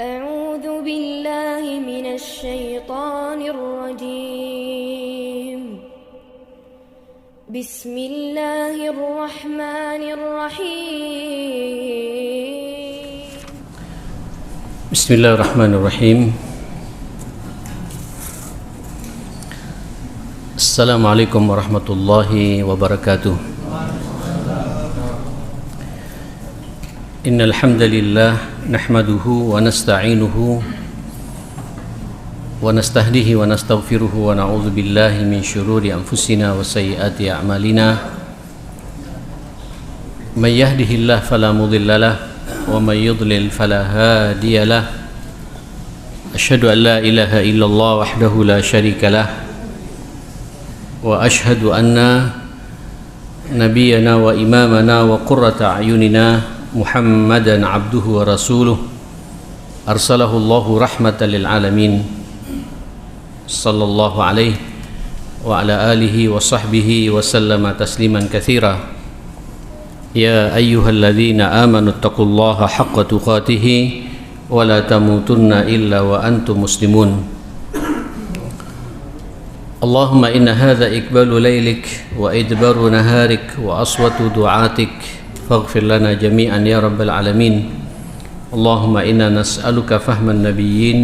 أعوذ بالله من الشيطان الرجيم بسم الله الرحمن الرحيم بسم الله الرحمن الرحيم السلام عليكم ورحمة الله وبركاته إن الحمد لله نحمده ونستعينه ونستهديه ونستغفره ونعوذ بالله من شرور أنفسنا وسيئات أعمالنا من يهده الله فلا مضل له ومن يضلل فلا هادي له أشهد أن لا إله إلا الله وحده لا شريك له وأشهد أن نبينا وإمامنا وقرة أعيننا محمدا عبده ورسوله أرسله الله رحمة للعالمين صلى الله عليه وعلى آله وصحبه وسلم تسليما كثيرا يا أيها الذين آمنوا اتقوا الله حق تقاته ولا تموتن إلا وأنتم مسلمون اللهم إن هذا إقبال ليلك وإدبار نهارك وأصوات دعاتك فاغفر لنا جميعا يا رب العالمين اللهم إنا نسألك فهم النبيين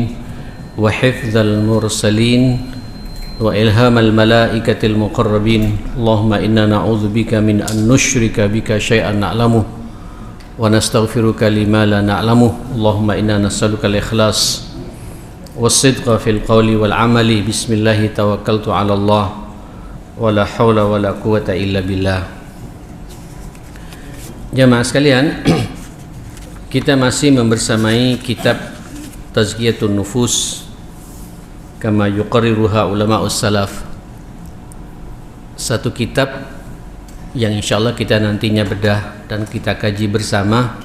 وحفظ المرسلين وإلهام الملائكة المقربين اللهم إنا نعوذ بك من أن نشرك بك شيئا نعلمه ونستغفرك لما لا نعلمه اللهم إنا نسألك الإخلاص والصدق في القول والعمل بسم الله توكلت على الله ولا حول ولا قوة إلا بالله. Jamaah sekalian, kita masih membersamai kitab Tazkiyatun Nufus kama yuqarriruha ulama'us salaf. Satu kitab yang insyaallah kita nantinya bedah dan kita kaji bersama.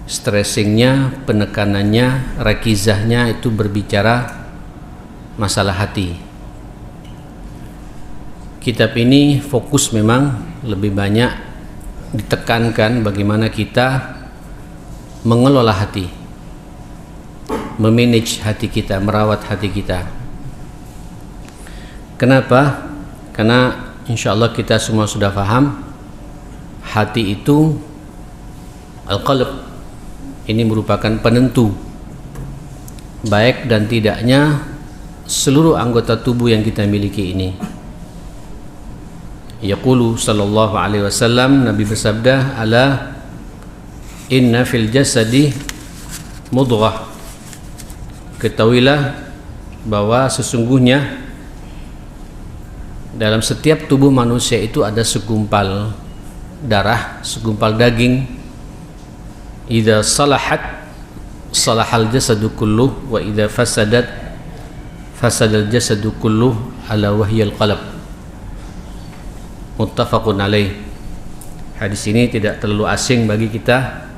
Stressingnya, penekanannya, rakizahnya itu berbicara masalah hati. Kitab ini fokus memang lebih banyak ditekankan bagaimana kita mengelola hati, memanage hati kita, merawat hati kita. Kenapa? Karena insyaallah kita semua sudah paham hati itu al-qalb, ini merupakan penentu baik dan tidaknya seluruh anggota tubuh yang kita miliki ini. Yaqulu sallallahu alaihi wasallam, Nabi bersabda, ala inna fil jasadi mudghah, ketahuilah bahwa sesungguhnya dalam setiap tubuh manusia itu ada segumpal darah, segumpal daging. Idza salahat salahal jasadu kulluh wa idza fasadat fasadal jasadu kulluh ala wahyal qalb. Muttafaqun alaih. Hadis ini tidak terlalu asing bagi kita.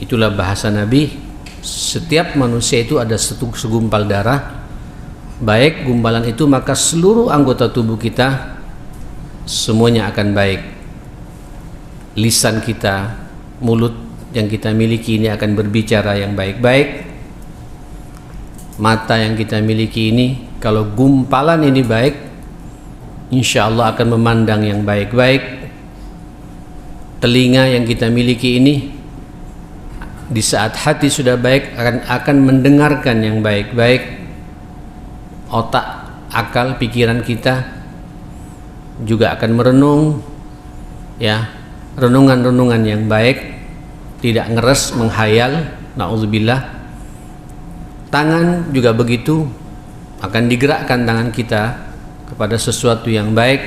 Itulah bahasa Nabi. Setiap manusia itu ada segumpal darah. Baik gumpalan itu, maka seluruh anggota tubuh kita semuanya akan baik. Lisan kita, mulut yang kita miliki ini akan berbicara yang baik-baik. Mata yang kita miliki ini, kalau gumpalan ini baik, insya Allah akan memandang yang baik-baik. Telinga yang kita miliki ini, di saat hati sudah baik, akan mendengarkan yang baik-baik. Otak, akal, pikiran kita juga akan merenung, ya, renungan-renungan yang baik, tidak ngeres, menghayal. Na'udzubillah. Tangan juga begitu, akan digerakkan tangan kita kepada sesuatu yang baik.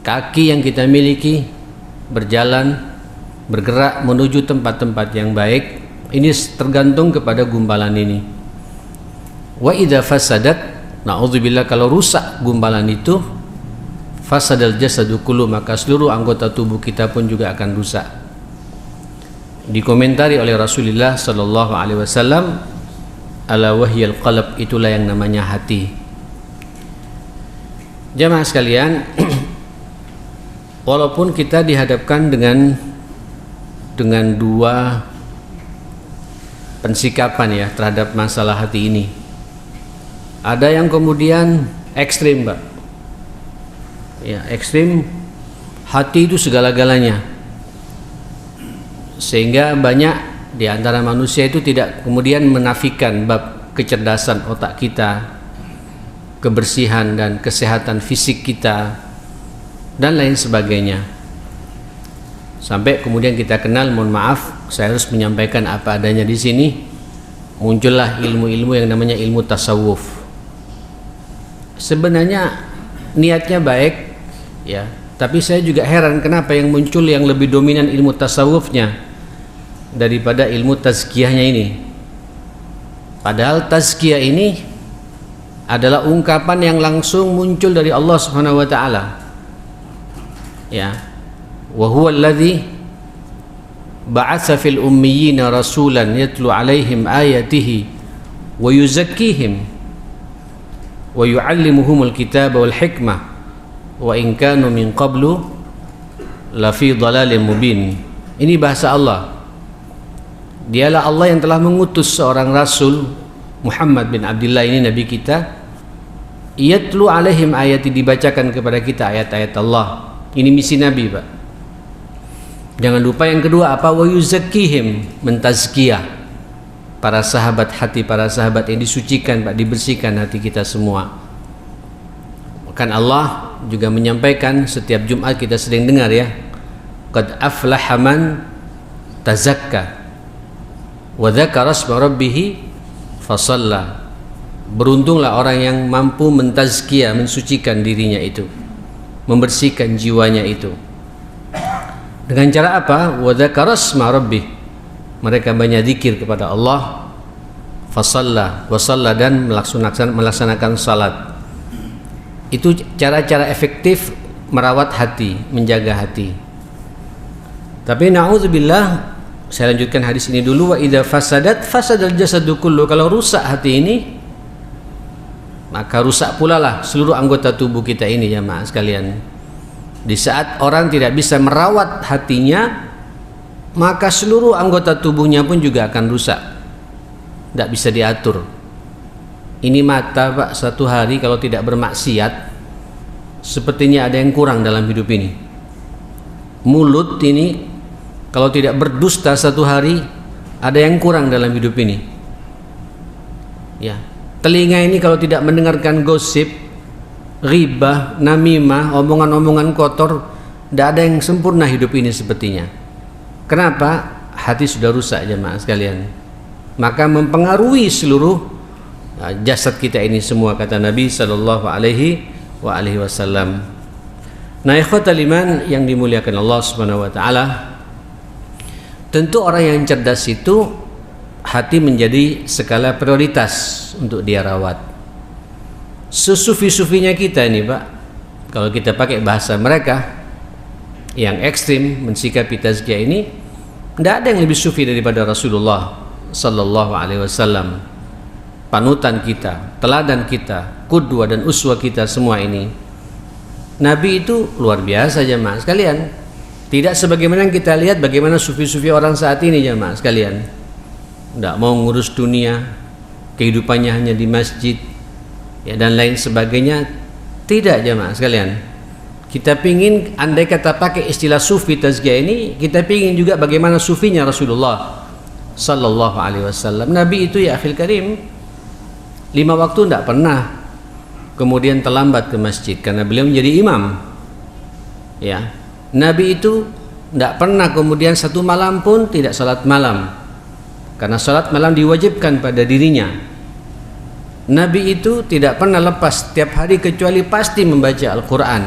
Kaki yang kita miliki berjalan, bergerak menuju tempat-tempat yang baik. Ini tergantung kepada gumpalan ini. Wa idza fasadat, na'udzubillah, kalau rusak gumpalan itu, fasadal jasadu kullu, maka seluruh anggota tubuh kita pun juga akan rusak. Dikomentari oleh Rasulullah sallallahu alaihi wasallam, ala wahyal qalb, itulah yang namanya hati. Jamaah sekalian, walaupun kita dihadapkan dengan dua pensikapan ya terhadap masalah hati ini. Ada yang kemudian ekstrim, Pak. Ya, ekstrim, hati itu segala-galanya. Sehingga banyak di antara manusia itu tidak kemudian menafikan bab kecerdasan otak kita, kebersihan dan kesehatan fisik kita, dan lain sebagainya. Sampai kemudian kita kenal, mohon maaf, saya harus menyampaikan apa adanya di sini. Muncullah ilmu-ilmu yang namanya ilmu tasawuf. Sebenarnya niatnya baik, ya. Tapi saya juga heran kenapa yang muncul yang lebih dominan ilmu tasawufnya daripada ilmu tazkiyahnya ini. Padahal tazkiyah ini adalah ungkapan yang langsung muncul dari Allah Subhanahu wa taala. Ya. Wa huwa alladhi ba'atsa fil ummiyina rasulan yatlu 'alaihim ayatihi wa yuzakkihim wa yu'allimuhumul kitaba wal hikmah wa in kanu min qablu la fi dhalalin mubin. Ini bahasa Allah. Dialah Allah yang telah mengutus seorang rasul, Muhammad bin Abdullah ini nabi kita, yatlu alaihim ayati, dibacakan kepada kita ayat-ayat Allah. Ini misi nabi, Pak. Jangan lupa yang kedua apa? Wa yuzakkihim, mentazkiyah para sahabat, hati para sahabat yang disucikan, Pak, dibersihkan hati kita semua. Bahkan Allah juga menyampaikan, setiap Jumat kita sering dengar ya, qad aflaha man tazakka wa dzakara asma rabbih fasalla. Beruntunglah orang yang mampu mentazkiyah, mensucikan dirinya itu, membersihkan jiwanya itu. Dengan cara apa? Wa dzakara asma rabbih, mereka banyak zikir kepada Allah, fasalla wasalla, dan melaksanakan salat. Itu cara-cara efektif merawat hati, menjaga hati. Tapi na'udzubillah, saya lanjutkan hadis ini dulu. Wa idza fasadat fasadal jasadu kullu. Kalau rusak hati ini, maka rusak pula lah seluruh anggota tubuh kita ini, jamaah sekalian. Di saat orang tidak bisa merawat hatinya, maka seluruh anggota tubuhnya pun juga akan rusak, tidak bisa diatur. Ini mata, Pak, satu hari kalau tidak bermaksiat, sepertinya ada yang kurang dalam hidup ini. Mulut ini kalau tidak berdusta satu hari, ada yang kurang dalam hidup ini. Ya, telinga ini kalau tidak mendengarkan gosip, ghibah, namimah, omongan-omongan kotor, tidak ada yang sempurna hidup ini sepertinya. Kenapa? Hati sudah rusak, jemaah sekalian. Maka mempengaruhi seluruh jasad kita ini semua, kata Nabi sallallahu alaihi wasallam. Nah, ikhwatal iman yang dimuliakan Allah Subhanahu wa taala, tentu orang yang cerdas itu hati menjadi skala prioritas untuk dia rawat. Sesufi-sufinya kita ini, Pak, kalau kita pakai bahasa mereka yang ekstrim mensikapi tazkiyah ini, tidak ada yang lebih sufi daripada Rasulullah sallallahu alaihi wasallam. Panutan kita, teladan kita, qudwah dan uswah kita semua ini. Nabi itu luar biasa, jemaah sekalian. Tidak sebagaimana yang kita lihat bagaimana sufi-sufi orang saat ini, jemaah sekalian. Tidak mau ngurus dunia, kehidupannya hanya di masjid, ya, dan lain sebagainya. Tidak, jemaah sekalian. Kita pingin, andai kata pakai istilah sufi tazkiyah ini, kita pingin juga bagaimana sufinya Rasulullah sallallahu alaihi wasallam. Nabi itu, ya akhil karim, 5 waktu tidak pernah kemudian terlambat ke masjid karena beliau menjadi imam. Ya, Nabi itu tidak pernah kemudian satu malam pun tidak salat malam, karena salat malam diwajibkan pada dirinya. Nabi itu tidak pernah lepas setiap hari kecuali pasti membaca Al-Quran,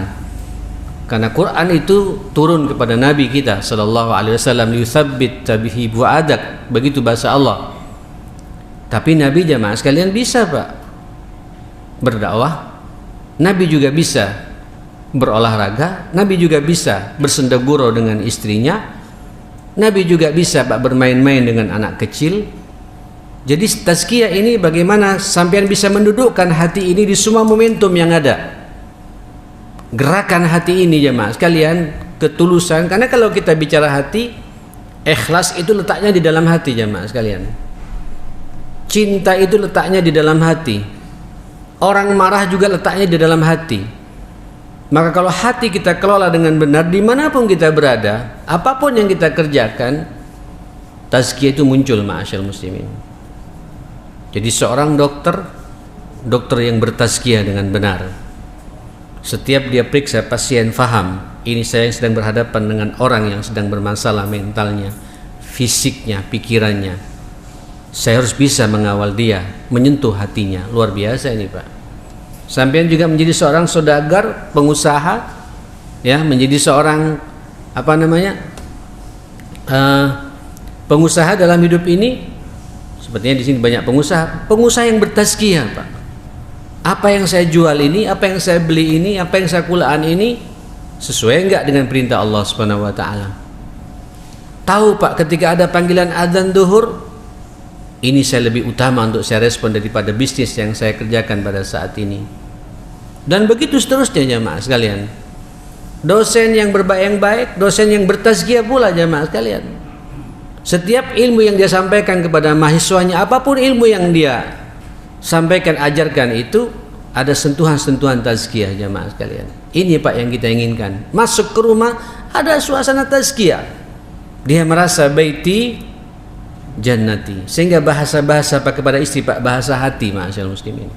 karena Quran itu turun kepada Nabi kita sallallahu alaihi wasallam, yutsabbit bihi bu'adak, begitu bahasa Allah. Tapi Nabi, jamaah sekalian, bisa, Pak, berdakwah. Nabi juga bisa berolahraga. Nabi juga bisa bersendagurau dengan istrinya. Nabi juga bisa, Pak, bermain-main dengan anak kecil. Jadi tazkiyah ini bagaimana sampean bisa mendudukkan hati ini di semua momentum yang ada. Gerakan hati ini, jemaah sekalian, ketulusan. Karena kalau kita bicara hati, ikhlas itu letaknya di dalam hati, jemaah sekalian. Cinta itu letaknya di dalam hati. Orang marah juga letaknya di dalam hati. Maka kalau hati kita kelola dengan benar, dimanapun kita berada, apapun yang kita kerjakan, tazkiyah itu muncul, ma'asyal muslimin. Jadi seorang dokter yang bertazkiyah dengan benar, setiap dia periksa pasien faham, ini saya yang sedang berhadapan dengan orang yang sedang bermasalah mentalnya, fisiknya, pikirannya. Saya harus bisa mengawal dia, menyentuh hatinya. Luar biasa ini, Pak. Sampean juga menjadi seorang saudagar, pengusaha, ya, menjadi seorang pengusaha dalam hidup ini. Sepertinya di sini banyak pengusaha yang bertazkiyah, Pak. Apa yang saya jual ini, apa yang saya beli ini, apa yang saya kulaan ini sesuai enggak dengan perintah Allah Subhanahu wa taala? Tahu, Pak, ketika ada panggilan azan zuhur, ini saya lebih utama untuk saya respon daripada bisnis yang saya kerjakan pada saat ini. Dan begitu seterusnya, jamaah sekalian. Dosen yang baik, dosen yang bertazkiyah pula, jamaah sekalian. Setiap ilmu yang dia sampaikan kepada mahasiswanya, apapun ilmu yang dia sampaikan, ajarkan, itu ada sentuhan-sentuhan tazkiyah, jamaah sekalian. Ini, Pak, yang kita inginkan. Masuk ke rumah ada suasana tazkiyah. Dia merasa baiti jannati, sehingga bahasa-bahasa Pak kepada istri, Pak, bahasa hati, ma'asyal muslimin.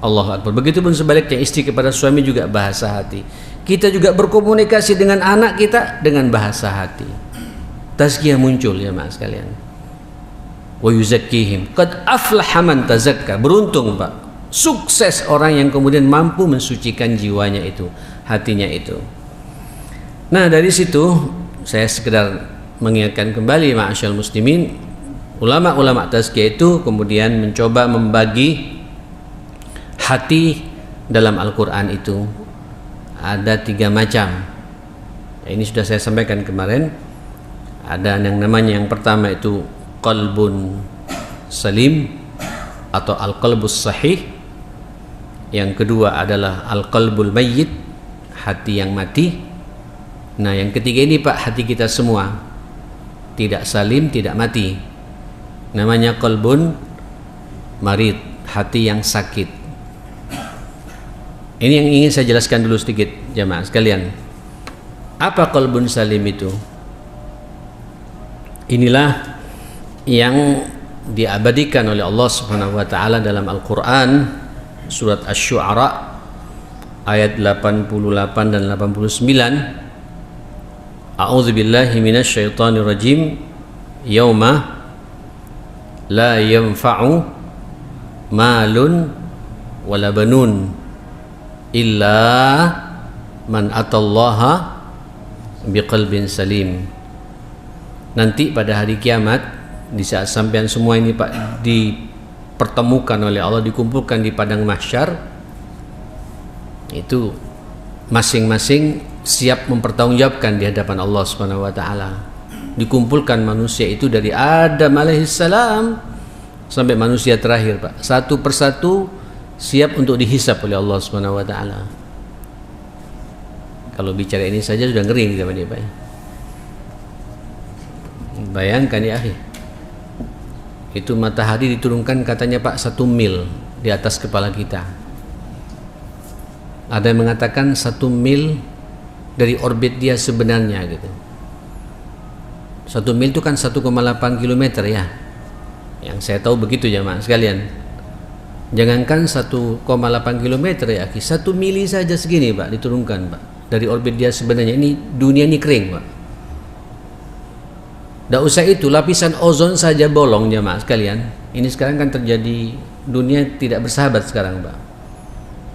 Allahu Akbar. Begitupun sebaliknya, istri kepada suami juga bahasa hati. Kita juga berkomunikasi dengan anak kita dengan bahasa hati. Tazkiyah muncul, ya mas sekalian. Wa yuzakkihim qad aflaha man tazakka. Beruntung, Pak, sukses orang yang kemudian mampu mensucikan jiwanya itu, hatinya itu. Nah, dari situ saya sekedar mengingatkan kembali, ma'asyal muslimin, ulama-ulama tazkiyah itu kemudian mencoba membagi hati dalam Al-Quran itu ada 3 macam. Ini sudah saya sampaikan kemarin. Ada yang namanya, yang pertama itu qalbun salim atau al-qalbus sahih. Yang kedua adalah al-qalbul mayyit, hati yang mati. Nah, yang ketiga ini, Pak, hati kita semua tidak salim, tidak mati. Namanya qalbun marid, hati yang sakit. Ini yang ingin saya jelaskan dulu sedikit, jamaah sekalian. Apa qalbun salim itu? Inilah yang diabadikan oleh Allah Subhanahu wa taala dalam Al-Qur'an, surat Asy-Syu'ara ayat 88 dan 89. A'udzu billahi minasy syaithanir rajim. Yauma la yanfa'u malun wala banun illa man atallaha biqalbin salim. Nanti pada hari kiamat, di saat sampean semua ini, Pak, dipertemukan oleh Allah, dikumpulkan di padang mahsyar, itu masing-masing siap mempertanggungjawabkan di hadapan Allah Subhanahu wa taala. Dikumpulkan manusia itu dari Adam alaihissalam sampai manusia terakhir, Pak. Satu persatu siap untuk dihisap oleh Allah Subhanahu wa taala. Kalau bicara ini saja sudah ngeri sama dia, Pak. Bayangkan ya, akhi. Itu matahari diturunkan katanya, Pak, 1 mil di atas kepala kita. Ada yang mengatakan 1 mil dari orbit dia sebenarnya gitu. 1 mil itu kan 1,8 km ya. Yang saya tahu begitu, jamaah sekalian. Jangankan 1,8 km ya, 1 mili saja segini, Pak, diturunkan, Pak, dari orbit dia sebenarnya. Ini dunia ini kering, Pak. Tidak usah itu, lapisan ozon saja bolong, jamaah sekalian. Ini sekarang kan terjadi, dunia tidak bersahabat sekarang, Pak.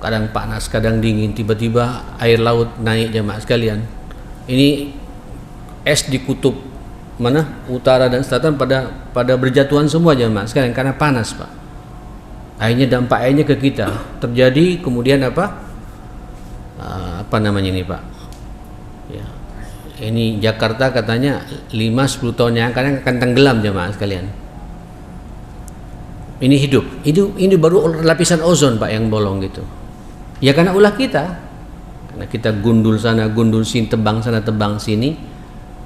Kadang panas, kadang dingin, tiba-tiba air laut naik, jamaah sekalian. Ini es di kutub mana, utara dan selatan pada berjatuhan semua, jamaah sekalian, karena panas, Pak. Akhirnya dampak airnya ke kita. Terjadi kemudian apa namanya ini, Pak? Ya. Ini Jakarta katanya 5-10 tahun yang akan tenggelam, jamaah sekalian. Ini hidup. Ini baru lapisan ozon, Pak, yang bolong gitu. Ya karena ulah kita. Karena kita gundul sana, gundul sini, tebang sana, tebang sini.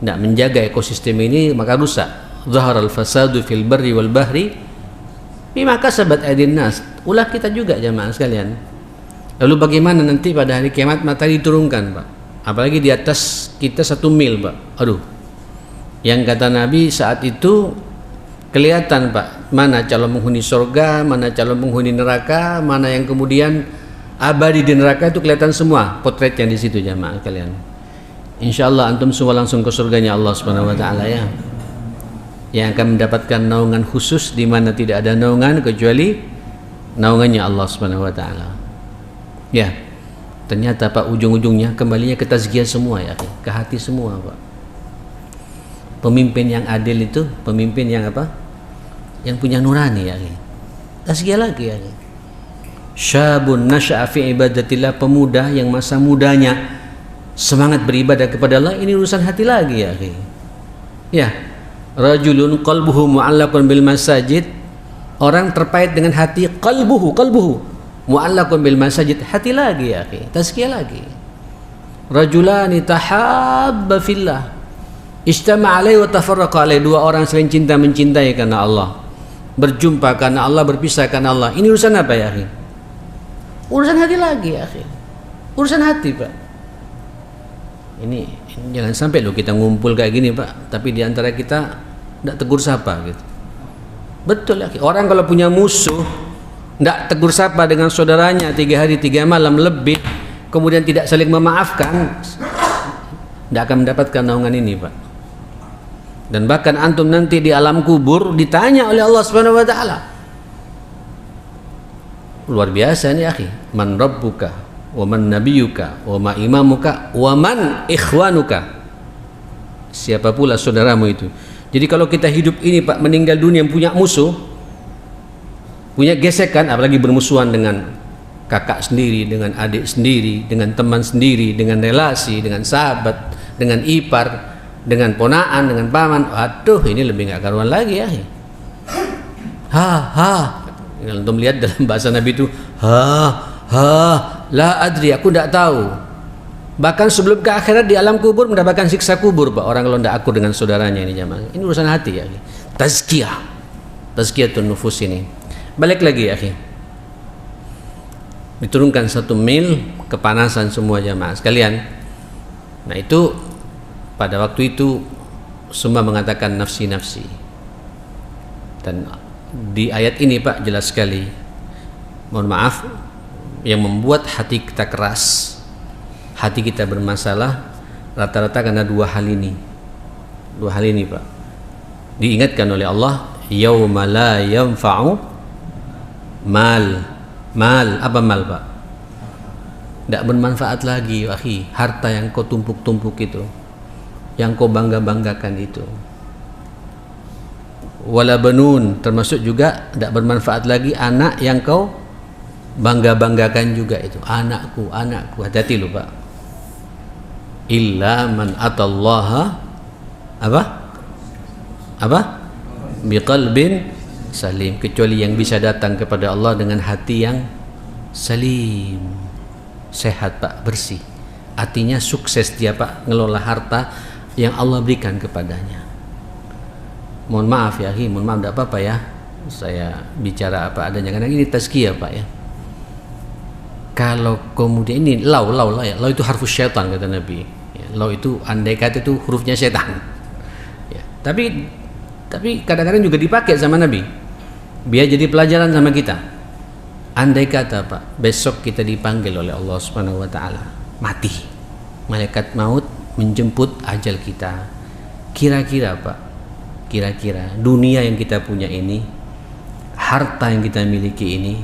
Tidak menjaga ekosistem ini, maka rusak. Zaharal fasadu fil barri wal bahri Bima kasabat aydin nas, ulah kita juga jamaah sekalian. Lalu bagaimana nanti pada hari kiamat matahari diturunkan, Pak? Apalagi di atas kita 1 mil, Pak. Aduh. Yang kata Nabi saat itu kelihatan, Pak, mana calon penghuni surga, mana calon penghuni neraka, mana yang kemudian abadi di neraka, itu kelihatan semua potretnya di situ jamaah kalian. Insyaallah antum semua langsung ke surganya Allah Subhanahu wa taala ya. Yang akan mendapatkan naungan khusus di mana tidak ada naungan kecuali naungannya Allah Subhanahu wa taala. Ya. Ternyata Pak ujung-ujungnya kembalinya ke tazkiyah semua ya, ke hati semua, Pak. Pemimpin yang adil itu pemimpin yang apa? Yang punya nurani ya. Tazkiyah lagi ya. Syabun nasya'a fi ibadatillah, pemuda yang masa mudanya semangat beribadah kepada Allah, ini urusan hati lagi ya. Ya. Rajulun qalbuhu mu'allaqun bil masajid, orang terpait dengan hati, qalbuhu mu'allaqun bil masajid, hati lagi ya, tazkiyah lagi. Rajulani tahabba fillah ijtama'a alaihi wa tafarraqa alaihi, 2 orang saling cinta mencintai karena Allah, berjumpa karena Allah, berpisah karena Allah. Ini urusan apa ya, akhi? Urusan hati lagi ya, akhi. Urusan hati, Pak. Ini jangan sampai loh kita ngumpul kayak gini, Pak, tapi di antara kita enggak tegur sapa gitu. Betul ya, akhi. Orang kalau punya musuh tidak tegur sapa dengan saudaranya 3 hari 3 malam lebih, kemudian tidak saling memaafkan, tidak akan mendapatkan naungan ini, Pak. Dan bahkan antum nanti di alam kubur ditanya oleh Allah Subhanahu wa taala. Luar biasa nih, akhi. Man rabbuka wa man nabiyuka wa ma imamuka wa man ikhwanuka. Siapa pula saudaramu itu? Jadi kalau kita hidup ini, Pak, meninggal dunia punya musuh, punya gesekan, apalagi bermusuhan dengan kakak sendiri, dengan adik sendiri, dengan teman sendiri, dengan relasi, dengan sahabat, dengan ipar, dengan ponaan, dengan paman. Aduh, ini lebih nggak karuan lagi ya. Kalau antum lihat dalam bahasa Nabi itu, la adri, aku tidak tahu. Bahkan sebelum ke akhirat di alam kubur mendapatkan siksa kubur, Pak, orang kalau tidak akur dengan saudaranya ini jamaah. Ini urusan hati ya. Tazkiyatun nufus ini. Balik lagi ya, akhi. Diturunkan 1 mil kepanasan semua jamaah sekalian. Nah itu pada waktu itu semua mengatakan nafsi. Dan di ayat ini, Pak, jelas sekali. Mohon maaf, yang membuat hati kita keras, hati kita bermasalah, rata-rata karena 2 hal ini. 2 hal ini, Pak. Diingatkan oleh Allah, yauma la yanfa'u mal, apa mal, Pak? Tidak bermanfaat lagi, akhi, harta yang kau tumpuk-tumpuk itu, yang kau bangga-banggakan itu. Wala banun, termasuk juga tidak bermanfaat lagi anak yang kau bangga-banggakan juga itu. Anakku, hati-hati lu, Pak. Illa man atallaha apa? Biqalbin salim, kecuali yang bisa datang kepada Allah dengan hati yang salim, sehat, Pak, bersih. Artinya sukses dia, Pak, ngelola harta yang Allah berikan kepadanya. Mohon maaf ya, mohon maaf, tidak apa-apa ya saya bicara apa adanya, karena ini tazkiyah, Pak ya. Kalau kemudian ini lau ya, lau itu harfus syaitan kata Nabi ya, lau itu andai kata itu hurufnya setan ya. Tapi kadang-kadang juga dipakai sama Nabi biar jadi pelajaran sama kita. Andai kata, Pak, besok kita dipanggil oleh Allah Subhanahu wa taala, mati, malaikat maut menjemput ajal kita, kira-kira, Pak, dunia yang kita punya ini, harta yang kita miliki ini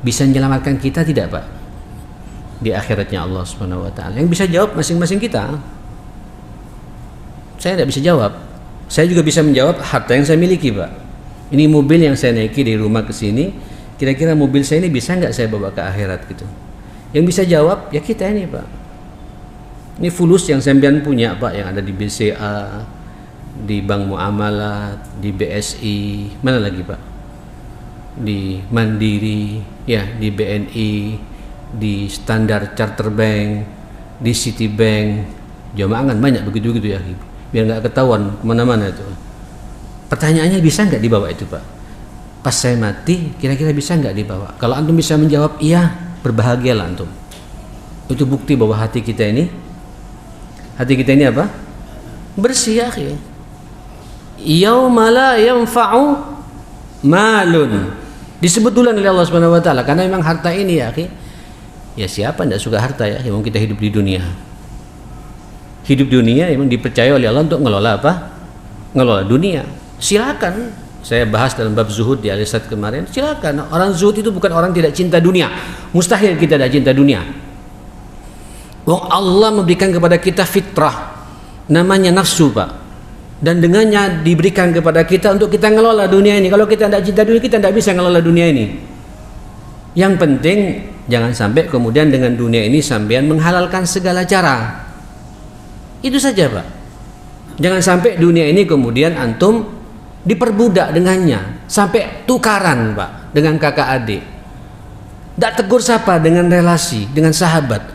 bisa menyelamatkan kita tidak, Pak, di akhiratnya Allah Subhanahu wa taala? Yang bisa jawab masing-masing kita. Saya tidak bisa jawab. Saya juga bisa menjawab harta yang saya miliki, Pak. Ini mobil yang saya naiki dari rumah ke sini, kira-kira mobil saya ini bisa nggak saya bawa ke akhirat gitu. Yang bisa jawab ya kita ini, Pak. Ini fulus yang sampean punya, Pak, yang ada di BCA, di Bank Muamalat, di BSI, mana lagi, Pak? Di Mandiri, ya, di BNI, di Standard Charter Bank, di Citibank, jamaangan banyak begitu ya, biar nggak ketahuan kemana-mana itu. Pertanyaannya bisa nggak dibawa itu, Pak? pas saya mati kira-kira bisa nggak dibawa? Kalau antum bisa menjawab iya, berbahagialah antum. Itu bukti bahwa hati kita ini apa? Bersih ya akhi. Yauma la yanfa'u malun. Disebut dulu oleh Allah Subhanahu wa taala karena memang harta ini ya akhi. Ya siapa tidak suka harta ya? Yang kita hidup di dunia. Hidup dunia memang dipercaya oleh Allah untuk ngelola apa? Ngelola dunia. Silakan. Saya bahas dalam bab zuhud di Al-Istad kemarin. Silakan. Orang zuhud itu bukan orang tidak cinta dunia. Mustahil kita tidak cinta dunia. Wong Allah memberikan kepada kita fitrah. Namanya nafsu, Pak. Dan dengannya diberikan kepada kita untuk kita ngelola dunia ini. Kalau kita tidak cinta dunia, kita tidak bisa ngelola dunia ini. Yang penting jangan sampai kemudian dengan dunia ini sampean menghalalkan segala cara. Itu saja, Pak. Jangan sampai dunia ini kemudian antum diperbudak dengannya, sampai tukaran Pak dengan kakak adik, tidak tegur sapa dengan relasi, dengan sahabat,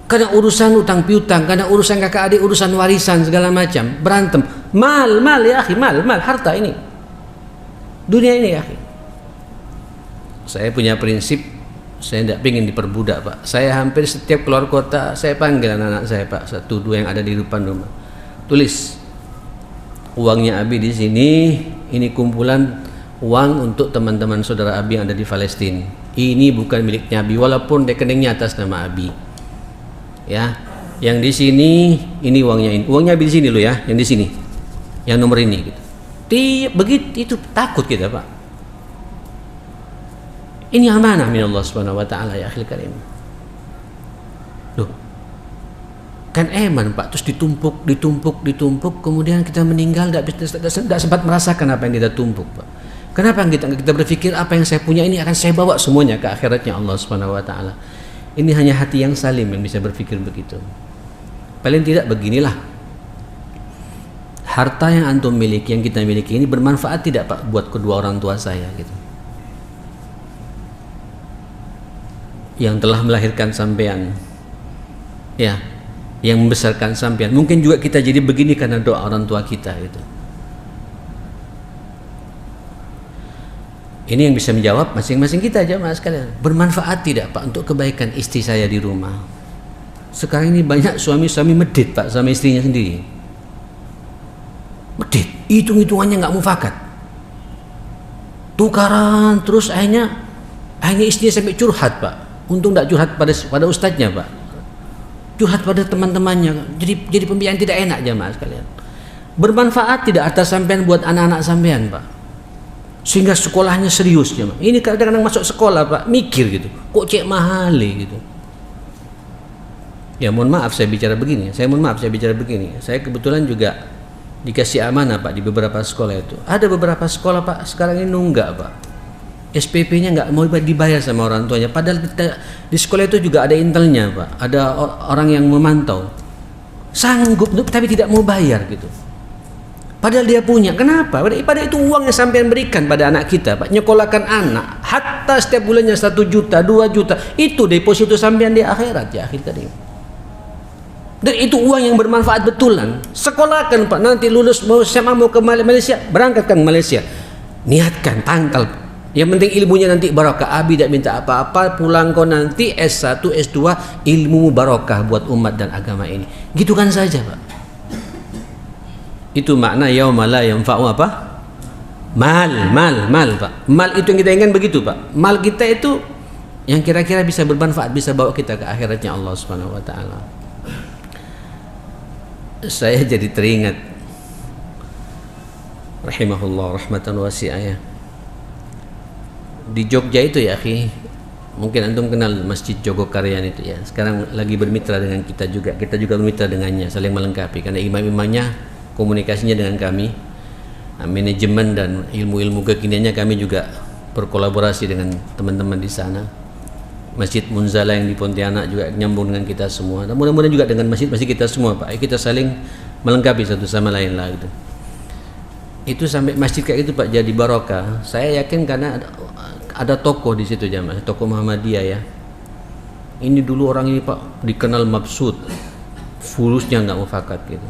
karena urusan utang piutang, karena urusan kakak adik, urusan warisan segala macam, berantem, mal ya akhi, mal harta ini, dunia ini ya akhi. Saya punya prinsip, saya tidak ingin diperbudak Pak. Saya hampir setiap keluar kota saya panggil anak-anak saya Pak, 1-2 yang ada di depan rumah, tulis uangnya Abi di sini, ini kumpulan uang untuk teman-teman saudara Abi yang ada di Palestina. Ini bukan miliknya Abi, walaupun rekeningnya atas nama Abi. Ya, yang di sini ini uangnya Abi di sini loh ya, yang di sini, yang nomor ini. Gitu. Begitu itu takut kita Pak. Ini amanah min Allah Subhanahu Wa Taala ya akhil karim. Loh, kan eman Pak, terus ditumpuk, kemudian kita meninggal tidak sempat merasakan apa yang kita tumpuk Pak. Kenapa kita berpikir apa yang saya punya ini akan saya bawa semuanya ke akhiratnya Allah Subhanahu Wa Taala. Ini hanya hati yang salim yang bisa berpikir begitu. Paling tidak beginilah, harta yang antum miliki, yang kita miliki ini bermanfaat tidak Pak buat kedua orang tua saya gitu, yang telah melahirkan sampean ya, yang membesarkan sampean. Mungkin juga kita jadi begini karena doa orang tua kita gitu. Ini yang bisa menjawab masing-masing kita aja mas sekalian. Bermanfaat tidak Pak untuk kebaikan istri saya di rumah? Sekarang ini banyak suami-suami medit Pak sama istrinya sendiri. Medit, hitung-hitungannya nggak mufakat. Tukaran terus akhirnya istrinya sampai curhat Pak. Untung nggak curhat pada ustadznya Pak. Curhat pada teman-temannya, jadi pembiayaan tidak enak jamaah sekalian. Bermanfaat tidak atas sampean buat anak-anak sampean Pak, sehingga sekolahnya serius jamaah. Ini kadang-kadang masuk sekolah Pak mikir gitu, kok cek mahal gitu. Ya mohon maaf saya bicara begini. Saya kebetulan juga dikasih amanah Pak di beberapa sekolah itu. Ada beberapa sekolah Pak sekarang ini nunggak Pak, SPP-nya nggak mau dibayar sama orang tuanya. Padahal di sekolah itu juga ada intelnya Pak, ada orang yang memantau, sanggup tapi tidak mau bayar gitu. Padahal dia punya. Kenapa? Pada itu uang yang sampean berikan pada anak kita Pak, nyekolahkan anak, hatta setiap bulannya 1 juta, 2 juta, itu deposito sampean di akhirat ya akhir tadi. Dan itu uang yang bermanfaat betulan. Sekolahkan Pak, nanti lulus mau ke Malaysia, berangkatkan ke Malaysia, niatkan tangkal. Yang penting ilmunya nanti barokah. Abi tidak minta apa-apa, pulang kau nanti S1, S2, ilmu barokah buat umat dan agama ini. Gitu kan saja Pak. Itu makna yauma la yanfa'u apa? Mal Pak. Mal itu yang kita inginkan begitu Pak. Mal kita itu yang kira-kira bisa bermanfaat, bisa bawa kita ke akhiratnya Allah Subhanahu Wa Taala. Saya jadi teringat rahimahullah rahmatan wasi'ah ya. Di Jogja itu ya akhi, mungkin antum kenal Masjid Jogokarian itu ya. Sekarang lagi bermitra dengan kita juga bermitra dengannya, saling melengkapi karena imam-imamnya komunikasinya dengan kami, manajemen dan ilmu-ilmu kekiniannya kami juga berkolaborasi dengan teman-teman di sana. Masjid Munzala yang di Pontianak juga nyambung dengan kita semua. Dan mudah-mudahan juga dengan masjid-masjid kita semua Pak, kita saling melengkapi satu sama lain lah gitu. Itu sampai masjid kayak itu Pak jadi barokah. Saya yakin karena ada tokoh di situ jamaah, tokoh Muhammadiyah ya. Ini dulu orang ini Pak dikenal mabsud, fulusnya nggak mufakat gitu.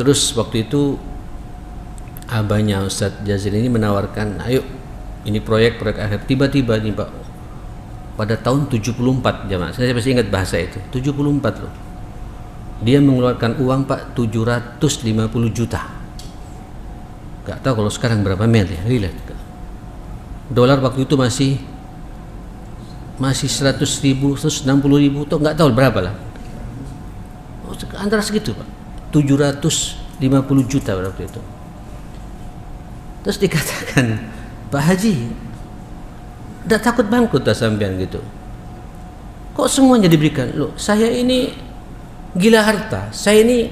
Terus waktu itu abahnya Ustadz Jazil ini menawarkan, ayo ini proyek akhirat. Tiba-tiba nih Pak, pada tahun 74 jamaah, saya masih ingat bahasa itu, 74 loh, dia mengeluarkan uang Pak 750 juta. Gak tahu kalau sekarang berapa miliar ya, lihat. Dolar waktu itu masih 100 ribu, 160 ribu, atau nggak tahu berapa lah, antara segitu Pak, 750 juta waktu itu. Terus dikatakan, Pak Haji, tidak takut bangkrut tak sampean gitu? Kok semuanya diberikan? Loh, saya ini gila harta, saya ini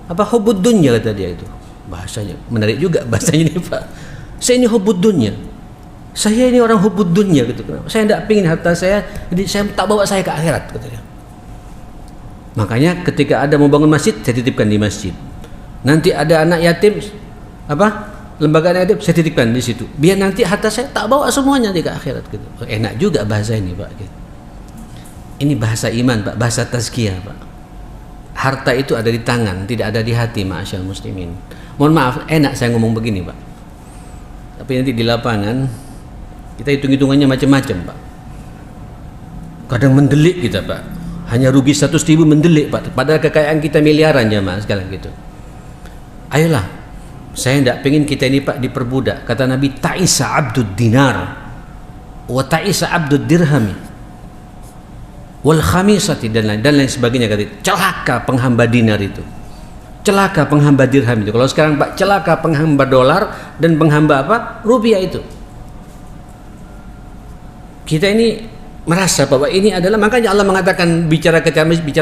hubud dunya, kata dia itu. Bahasanya menarik juga bahasanya ini Pak. Saya ini hubud dunya. Saya ini orang hubud dunya gitu. Saya tidak pingin harta saya, jadi saya tak bawa saya ke akhirat, katanya. Makanya ketika ada mau bangun masjid, saya titipkan di masjid. Nanti ada anak yatim, lembaga anak yatim, saya titipkan di situ. Biar nanti harta saya tak bawa semuanya ke akhirat gitu. Enak juga bahasa ini Pak. Gitu. Ini bahasa iman Pak, bahasa tazkiyah Pak. Harta itu ada di tangan, tidak ada di hati, ma'asyal muslimin. Mohon maaf, enak saya ngomong begini Pak. Tapi nanti di lapangan kita hitung-hitungannya macam-macam Pak. Kadang mendelik kita Pak, hanya rugi 100 ribu mendelik Pak, padahal kekayaan kita miliaran jamaah sekalian gitu. Ayolah, saya tidak pengen kita ini Pak diperbudak. Kata Nabi, ta'isa abdud dinar wa ta'isa abdud dirhami wal khamisati, dan lain sebagainya. Kata, celaka penghamba dinar itu, celaka penghamba dirham itu. Kalau sekarang Pak, celaka penghamba dolar dan penghamba rupiah itu. Kita ini merasa bahwa ini adalah, makanya Allah mengatakan bicara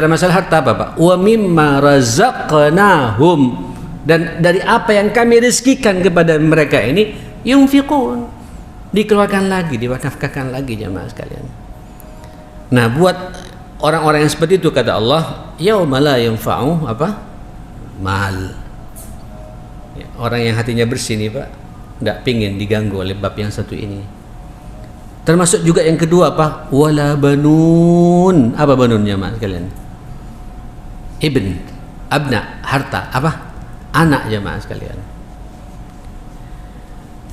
masalah harta Pak, wa mimma razaqnahum, dan dari apa yang kami rezekikan kepada mereka ini, yunfiqun, dikeluarkan lagi, diwakafkan lagi jamaah sekalian. Nah, buat orang-orang yang seperti itu kata Allah, yauma la yanfa'u mal. Ya, orang yang hatinya bersih nih Pak, tidak pingin diganggu oleh bab yang satu ini. Termasuk juga yang kedua wala banun. Apa banunnya mas kalian? Ibn, abna, harta, anak jemaah sekalian.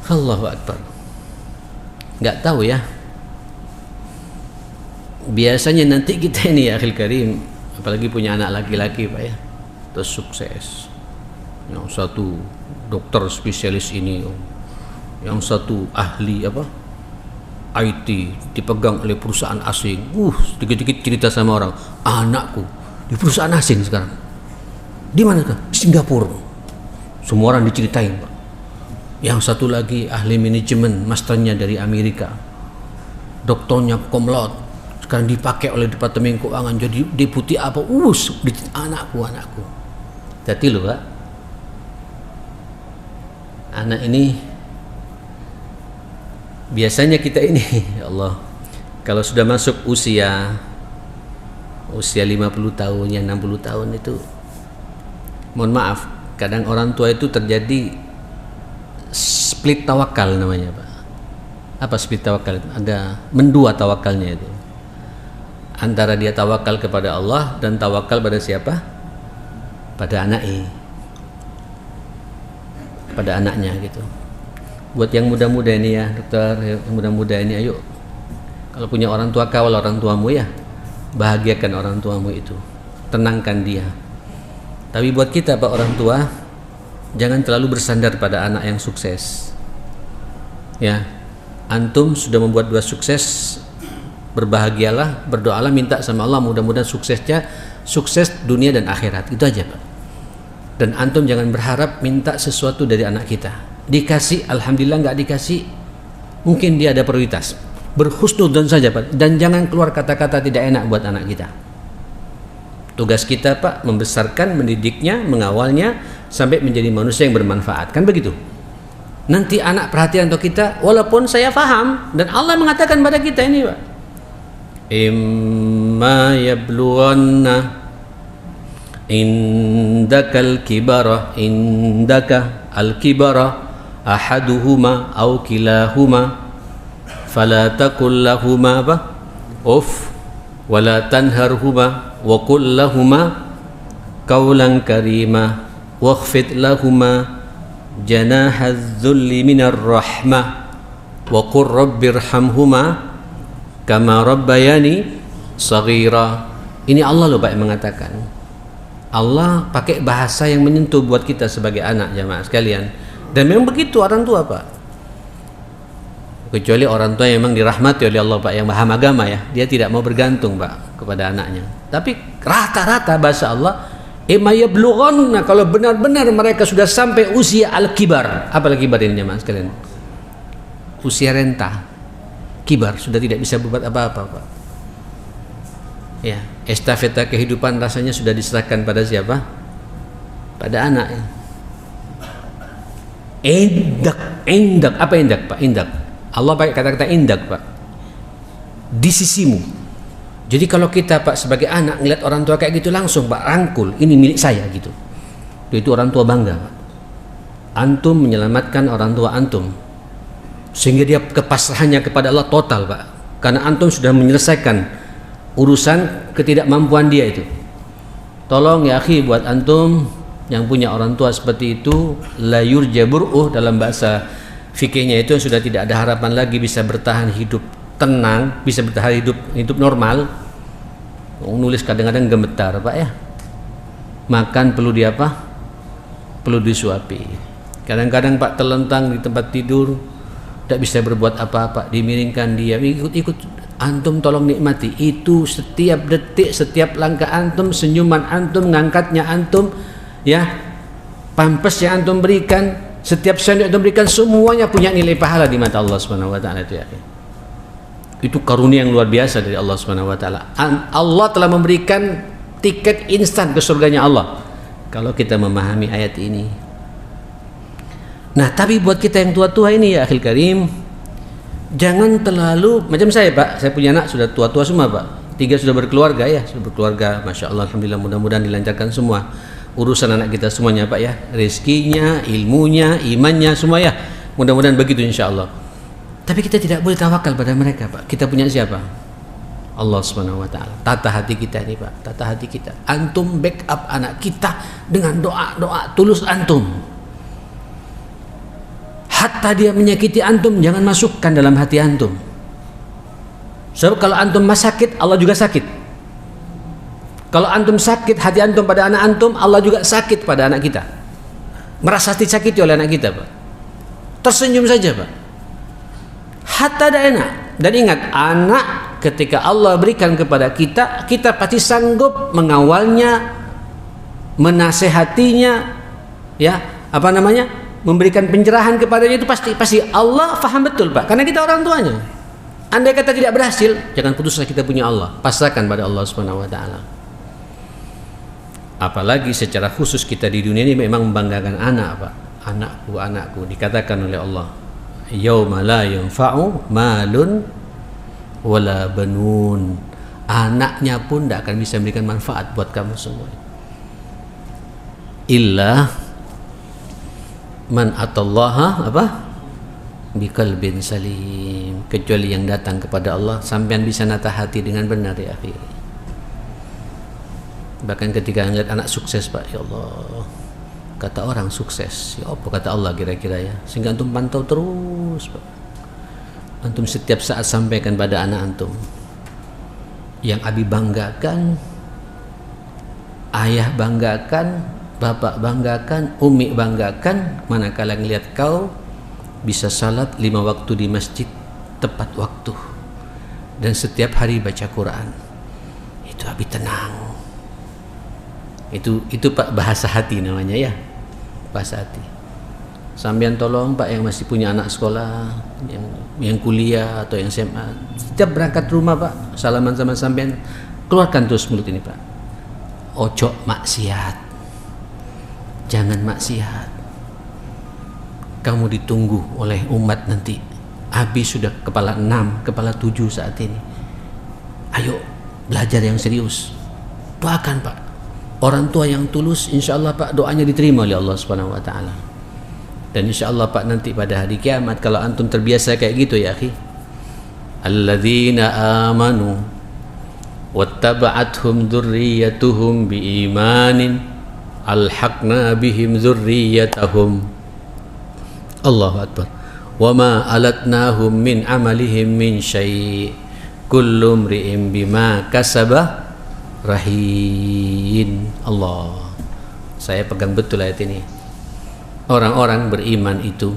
Allahu Akbar. Nggak tahu ya. Biasanya nanti kita ini ya akhil karim, apalagi punya anak laki-laki Pak ya, terus sukses. Yang satu dokter spesialis ini, yang satu ahli IT, dipegang oleh perusahaan asing. Dikit-dikit cerita sama orang, anakku di perusahaan asing sekarang. Di mana kan? Singapura. Semua orang diceritain Pak. Yang satu lagi ahli manajemen, masternya dari Amerika, doktornya cum laude, sekarang dipakai oleh Departemen Keuangan jadi deputi anakku. Hati loh Pak. Anak ini biasanya kita ini, ya Allah, kalau sudah masuk usia 50 tahun, 60 tahun itu, mohon maaf, kadang orang tua itu terjadi split tawakal namanya Pak. Apa split tawakal? Ada mendua tawakalnya itu. Antara dia tawakal kepada Allah dan tawakal pada siapa? Pada anaknya gitu. Buat yang muda-muda ini ya dokter, yang muda-muda ini, ayo kalau punya orang tua, kawal orang tuamu ya, bahagiakan orang tuamu itu, tenangkan dia. Tapi buat kita Pak orang tua, jangan terlalu bersandar pada anak yang sukses ya. Antum sudah membuat dua sukses, berbahagialah, berdoalah, minta sama Allah mudah-mudahan suksesnya sukses dunia dan akhirat, itu aja Pak. Dan antum jangan berharap minta sesuatu dari anak kita. Dikasih, alhamdulillah, nggak dikasih, mungkin dia ada prioritas. Berhusnudzon saja Pak, dan jangan keluar kata-kata tidak enak buat anak kita. Tugas kita Pak, membesarkan, mendidiknya, mengawalnya sampai menjadi manusia yang bermanfaat, kan begitu. Nanti anak perhatian untuk kita, walaupun saya paham, dan Allah mengatakan pada kita ini Pak, imma yablughanna indakal kibara, indaka al-kibara ahaduhuma aw kilahuma fala taqul lahuma uff wala tanharhuma wa qul lahuma qawlan karima wakhfid lahuma janahadz dzulli minar rahmah wa qur rabbirhamhuma kama rabbayani shaghira. Ini Allah loh Pak yang mengatakan. Allah pakai bahasa yang menyentuh buat kita sebagai anak jamaah sekalian. Dan memang begitu orang tua Pak. Kecuali orang tua yang memang dirahmati oleh Allah Pak, yang paham agama ya, dia tidak mau bergantung Pak kepada anaknya. Tapi rata-rata bahasa Allah, imma yablughanna, kalau benar-benar mereka sudah sampai usia al-kibar. Apa al-kibar ini jamaah sekalian? Usia renta, kibar, sudah tidak bisa berbuat apa-apa Pak. Ya, estafeta kehidupan rasanya sudah diserahkan pada siapa? Pada anak ya. Indak, apa indak Pak? Indak. Allah pakai kata-kata indak Pak. Di sisimu. Jadi kalau kita Pak sebagai anak ngeliat orang tua kayak gitu langsung Pak rangkul, ini milik saya gitu. Itu orang tua bangga Pak. Antum menyelamatkan orang tua antum, sehingga dia kepasrahannya kepada Allah total Pak. Karena antum sudah menyelesaikan urusan ketidakmampuan dia itu. Tolong ya akhi, buat antum yang punya orang tua seperti itu, la yurja bur'uh, dalam bahasa fikihnya itu sudah tidak ada harapan lagi bisa bertahan hidup tenang, bisa bertahan hidup normal. Nulis kadang-kadang gemetar Pak ya. Makan perlu di apa? Perlu disuapi. Kadang-kadang Pak terlentang di tempat tidur, tidak bisa berbuat apa-apa, dimiringkan dia, ikut antum tolong nikmati itu, setiap detik, setiap langkah antum, senyuman antum, ngangkatnya antum ya, pampers yang antum berikan, setiap sendok antum berikan, semuanya punya nilai pahala di mata Allah Subhanahu wa taala itu ya. Itu karunia yang luar biasa dari Allah Subhanahu wa taala. Allah telah memberikan tiket instan ke surganya Allah kalau kita memahami ayat ini. Nah, tapi buat kita yang tua-tua ini ya akhil karim, jangan terlalu macam saya Pak. Saya punya anak sudah tua-tua semua Pak. 3 sudah berkeluarga ya, sudah berkeluarga. Masya Allah, alhamdulillah, mudah-mudahan dilancarkan semua urusan anak kita semuanya Pak ya. Rezekinya, ilmunya, imannya semua ya. Mudah-mudahan begitu insya Allah. Tapi kita tidak boleh tawakal pada mereka Pak. Kita punya siapa? Allah Subhanahu wa taala. Tata hati kita ini Pak, tata hati kita. Antum backup anak kita dengan doa-doa tulus antum. Hatta dia menyakiti antum, jangan masukkan dalam hati antum. Sebab kalau antum sakit, Allah juga sakit. Kalau antum sakit, hati antum pada anak antum, Allah juga sakit pada anak kita. Merasa disakiti oleh anak kita Pak. Tersenyum saja Pak. Hatta ada enak. Dan ingat, anak ketika Allah berikan kepada kita, kita pasti sanggup mengawalnya, menasehatinya, ya, memberikan pencerahan kepadanya, itu pasti Allah faham betul Pak, karena kita orang tuanya. Andai kata tidak berhasil, jangan putuslah kita punya Allah, pasrahkan pada Allah Subhanahu wa taala. Apalagi secara khusus kita di dunia ini memang membanggakan anak Pak. Anakku dikatakan oleh Allah, yauma la yanfa'u malun wala banun. Anaknya pun tidak akan bisa memberikan manfaat buat kamu semua. Illa man atallaha biqalbin salim, kecuali yang datang kepada Allah sampean bisa nata hati dengan benar ya akhi. Bahkan ketika ngeliat anak sukses Pak, ya Allah, kata orang sukses, ya apa kata Allah kira-kira ya, sehingga antum pantau terus Pak. Antum setiap saat sampaikan pada anak antum, yang abi banggakan, ayah banggakan, bapak banggakan, umi banggakan, manakala ngelihat kau bisa salat 5 waktu di masjid tepat waktu dan setiap hari baca Quran. Itu abi tenang. Itu Pak bahasa hati namanya ya. Bahasa hati. Sampean tolong Pak yang masih punya anak sekolah, yang kuliah atau yang SMA, setiap berangkat rumah Pak, salaman sama sampean, keluarkan terus mulut ini Pak. Ojo maksiat. Jangan maksiat. Kamu ditunggu oleh umat nanti. Abi sudah kepala 6, kepala 7 saat ini. Ayo belajar yang serius. Doakan Pak. Orang tua yang tulus, insya Allah Pak, doanya diterima oleh Allah Subhanahu wa taala. Dan insya Allah Pak, nanti pada hari kiamat kalau antum terbiasa kayak gitu ya akhi, alladzina amanu wattaba'athum dzurriyyatuhum biimanin alhaqna bihim dzurriyyatahum Allahu Akbar. Wa ma alatnahum min amalihim min syai' kullu mri'in bima kasaba rahin. Allah. Saya pegang betul ayat ini. Orang-orang beriman itu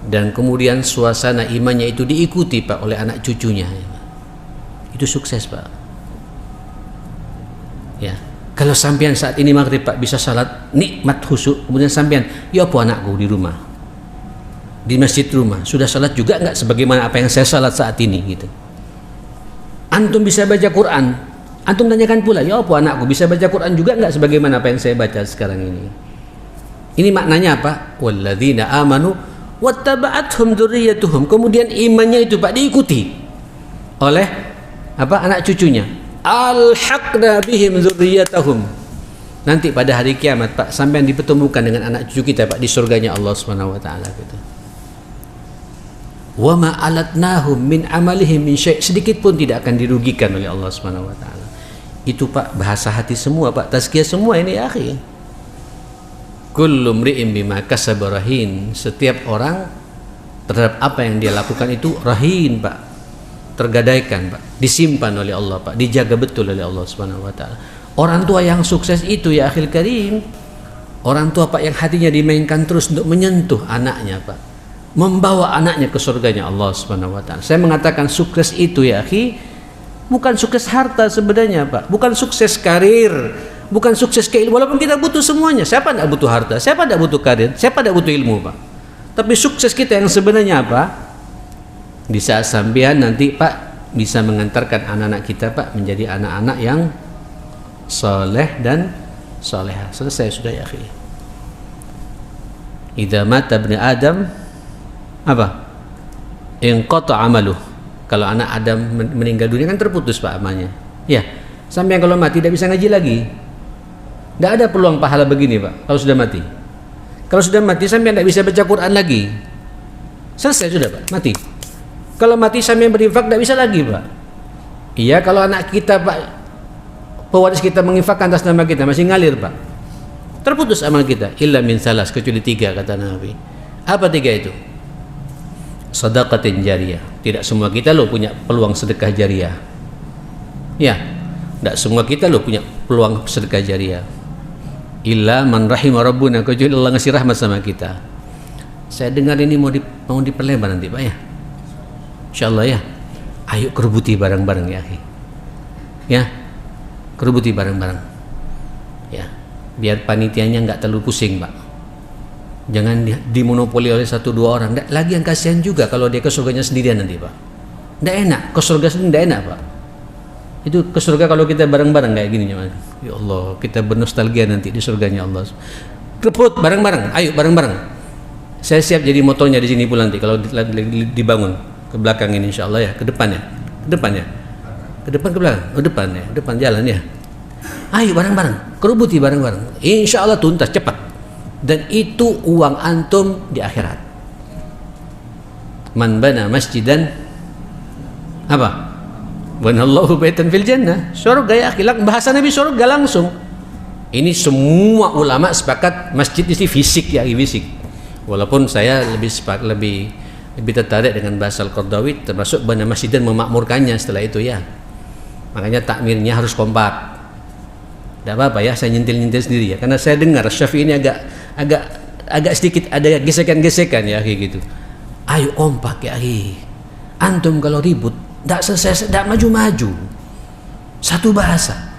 dan kemudian suasana imannya itu diikuti Pak oleh anak cucunya. Itu sukses Pak. Ya. Kalau sampean saat ini maghrib Pak bisa salat nikmat khusyuk, kemudian sampean, ya apa anakku di rumah, di masjid rumah sudah salat juga enggak sebagaimana apa yang saya salat saat ini gitu. Antum bisa baca Quran, antum tanyakan pula, ya apa anakku bisa baca Quran juga enggak sebagaimana apa yang saya baca sekarang ini. Ini maknanya apa? Walladzina amanu wattaba'athum dzurriyyatuhum. Kemudian imannya itu Pak diikuti oleh apa? Anak cucunya. Alhaqna bihim dzurriyyatahum. Nanti pada hari kiamat Pak, sampai dipertemukan dengan anak cucu kita Pak di surganya Allah Subhanahu wa taala gitu. Wa ma alatnahum min amalihim min syai', sedikit pun tidak akan dirugikan oleh Allah Subhanahu wa taala. Itu Pak bahasa hati semua Pak, tazkiyah semua ini ya akhi. Kullu mri'in bima kasaba rahin. Setiap orang terhadap apa yang dia lakukan itu rahin Pak, tergadaikan Pak, disimpan oleh Allah Pak, dijaga betul oleh Allah Subhanahu wa taala. Orang tua yang sukses itu ya akhil karim, orang tua Pak yang hatinya dimainkan terus untuk menyentuh anaknya Pak, membawa anaknya ke surganya Allah Subhanahu wa taala. Saya mengatakan sukses itu ya akhi, bukan sukses harta sebenarnya Pak, bukan sukses karir, bukan sukses keilmu, walaupun kita butuh semuanya. Siapa tidak butuh harta? Siapa tidak butuh karir? Siapa tidak butuh ilmu Pak? Tapi sukses kita yang sebenarnya apa? Di saat sampean nanti Pak bisa mengantarkan anak-anak kita Pak menjadi anak-anak yang soleh dan solehah. Selesai sudah ya akhi. Idza mata ibnu Adam apa? Inqata amaluh. Kalau anak Adam meninggal dunia kan terputus Pak amalnya. Ya, sampean kalau mati tidak bisa ngaji lagi. Tidak ada peluang pahala begini Pak kalau sudah mati. Kalau sudah mati sampean tidak bisa baca Quran lagi. Selesai sudah Pak, mati. Kalau mati sampean berinfak tidak bisa lagi Pak. Iya, kalau anak kita Pak, pewaris kita menginfakkan atas nama kita masih ngalir Pak, terputus amal kita. Illa min salas, kecuali 3 kata Nabi. Apa 3 itu? Sedekatin jariyah. Tidak semua kita loh punya peluang sedekah jariyah. Ya, tidak semua kita loh punya peluang sedekah jariyah. Illa man rahimah rabbuna, kecuali Allah ngasih rahmat sama kita. Saya dengar ini mau diperlebar nanti Pak ya. Insyaallah ya. Ayo kerubuti bareng-bareng ya akhi. Ya. Kerubuti bareng-bareng. Ya. Biar panitianya enggak terlalu pusing, Pak. Jangan dimonopoli oleh 1-2 orang. Lagi yang kasihan juga kalau dia ke surganya sendirian nanti, Pak. Enggak enak, ke surga sendiri enggak enak, Pak. Itu ke surga kalau kita bareng-bareng kayak gini, ya Allah, kita bernostalgia nanti di surganya Allah. Keput bareng-bareng, ayo bareng-bareng. Saya siap jadi motornya di sini pula nanti kalau dibangun. Ke belakang ini insyaallah ya, ke depan ya. Ke depan ya. Ke depan ke belakang, ke depan ya, depan jalan ya. Ayo bareng-bareng, kerubuti bareng-bareng. Insyaallah tuntas cepat. Dan itu uang antum di akhirat. Man bana masjidan apa? Banallahu baitan fil jannah. Surga ya akhi, bahasa Nabi surga langsung. Ini semua ulama sepakat masjid ini fisik ya, fisik. Walaupun saya lebih tertarik dengan bahasa Al-Qardawi, termasuk bana masjidan memakmurkannya setelah itu ya. Makanya takmirnya harus kompak. Tidak apa-apa ya, saya nyentil-nyentil sendiri ya, karena saya dengar Syafi'i ini agak sedikit ada gesekan-gesekan ya kayak gitu. Ayo kompak ya akhi. Antum kalau ribut tidak selesai, tidak maju-maju. Satu bahasa,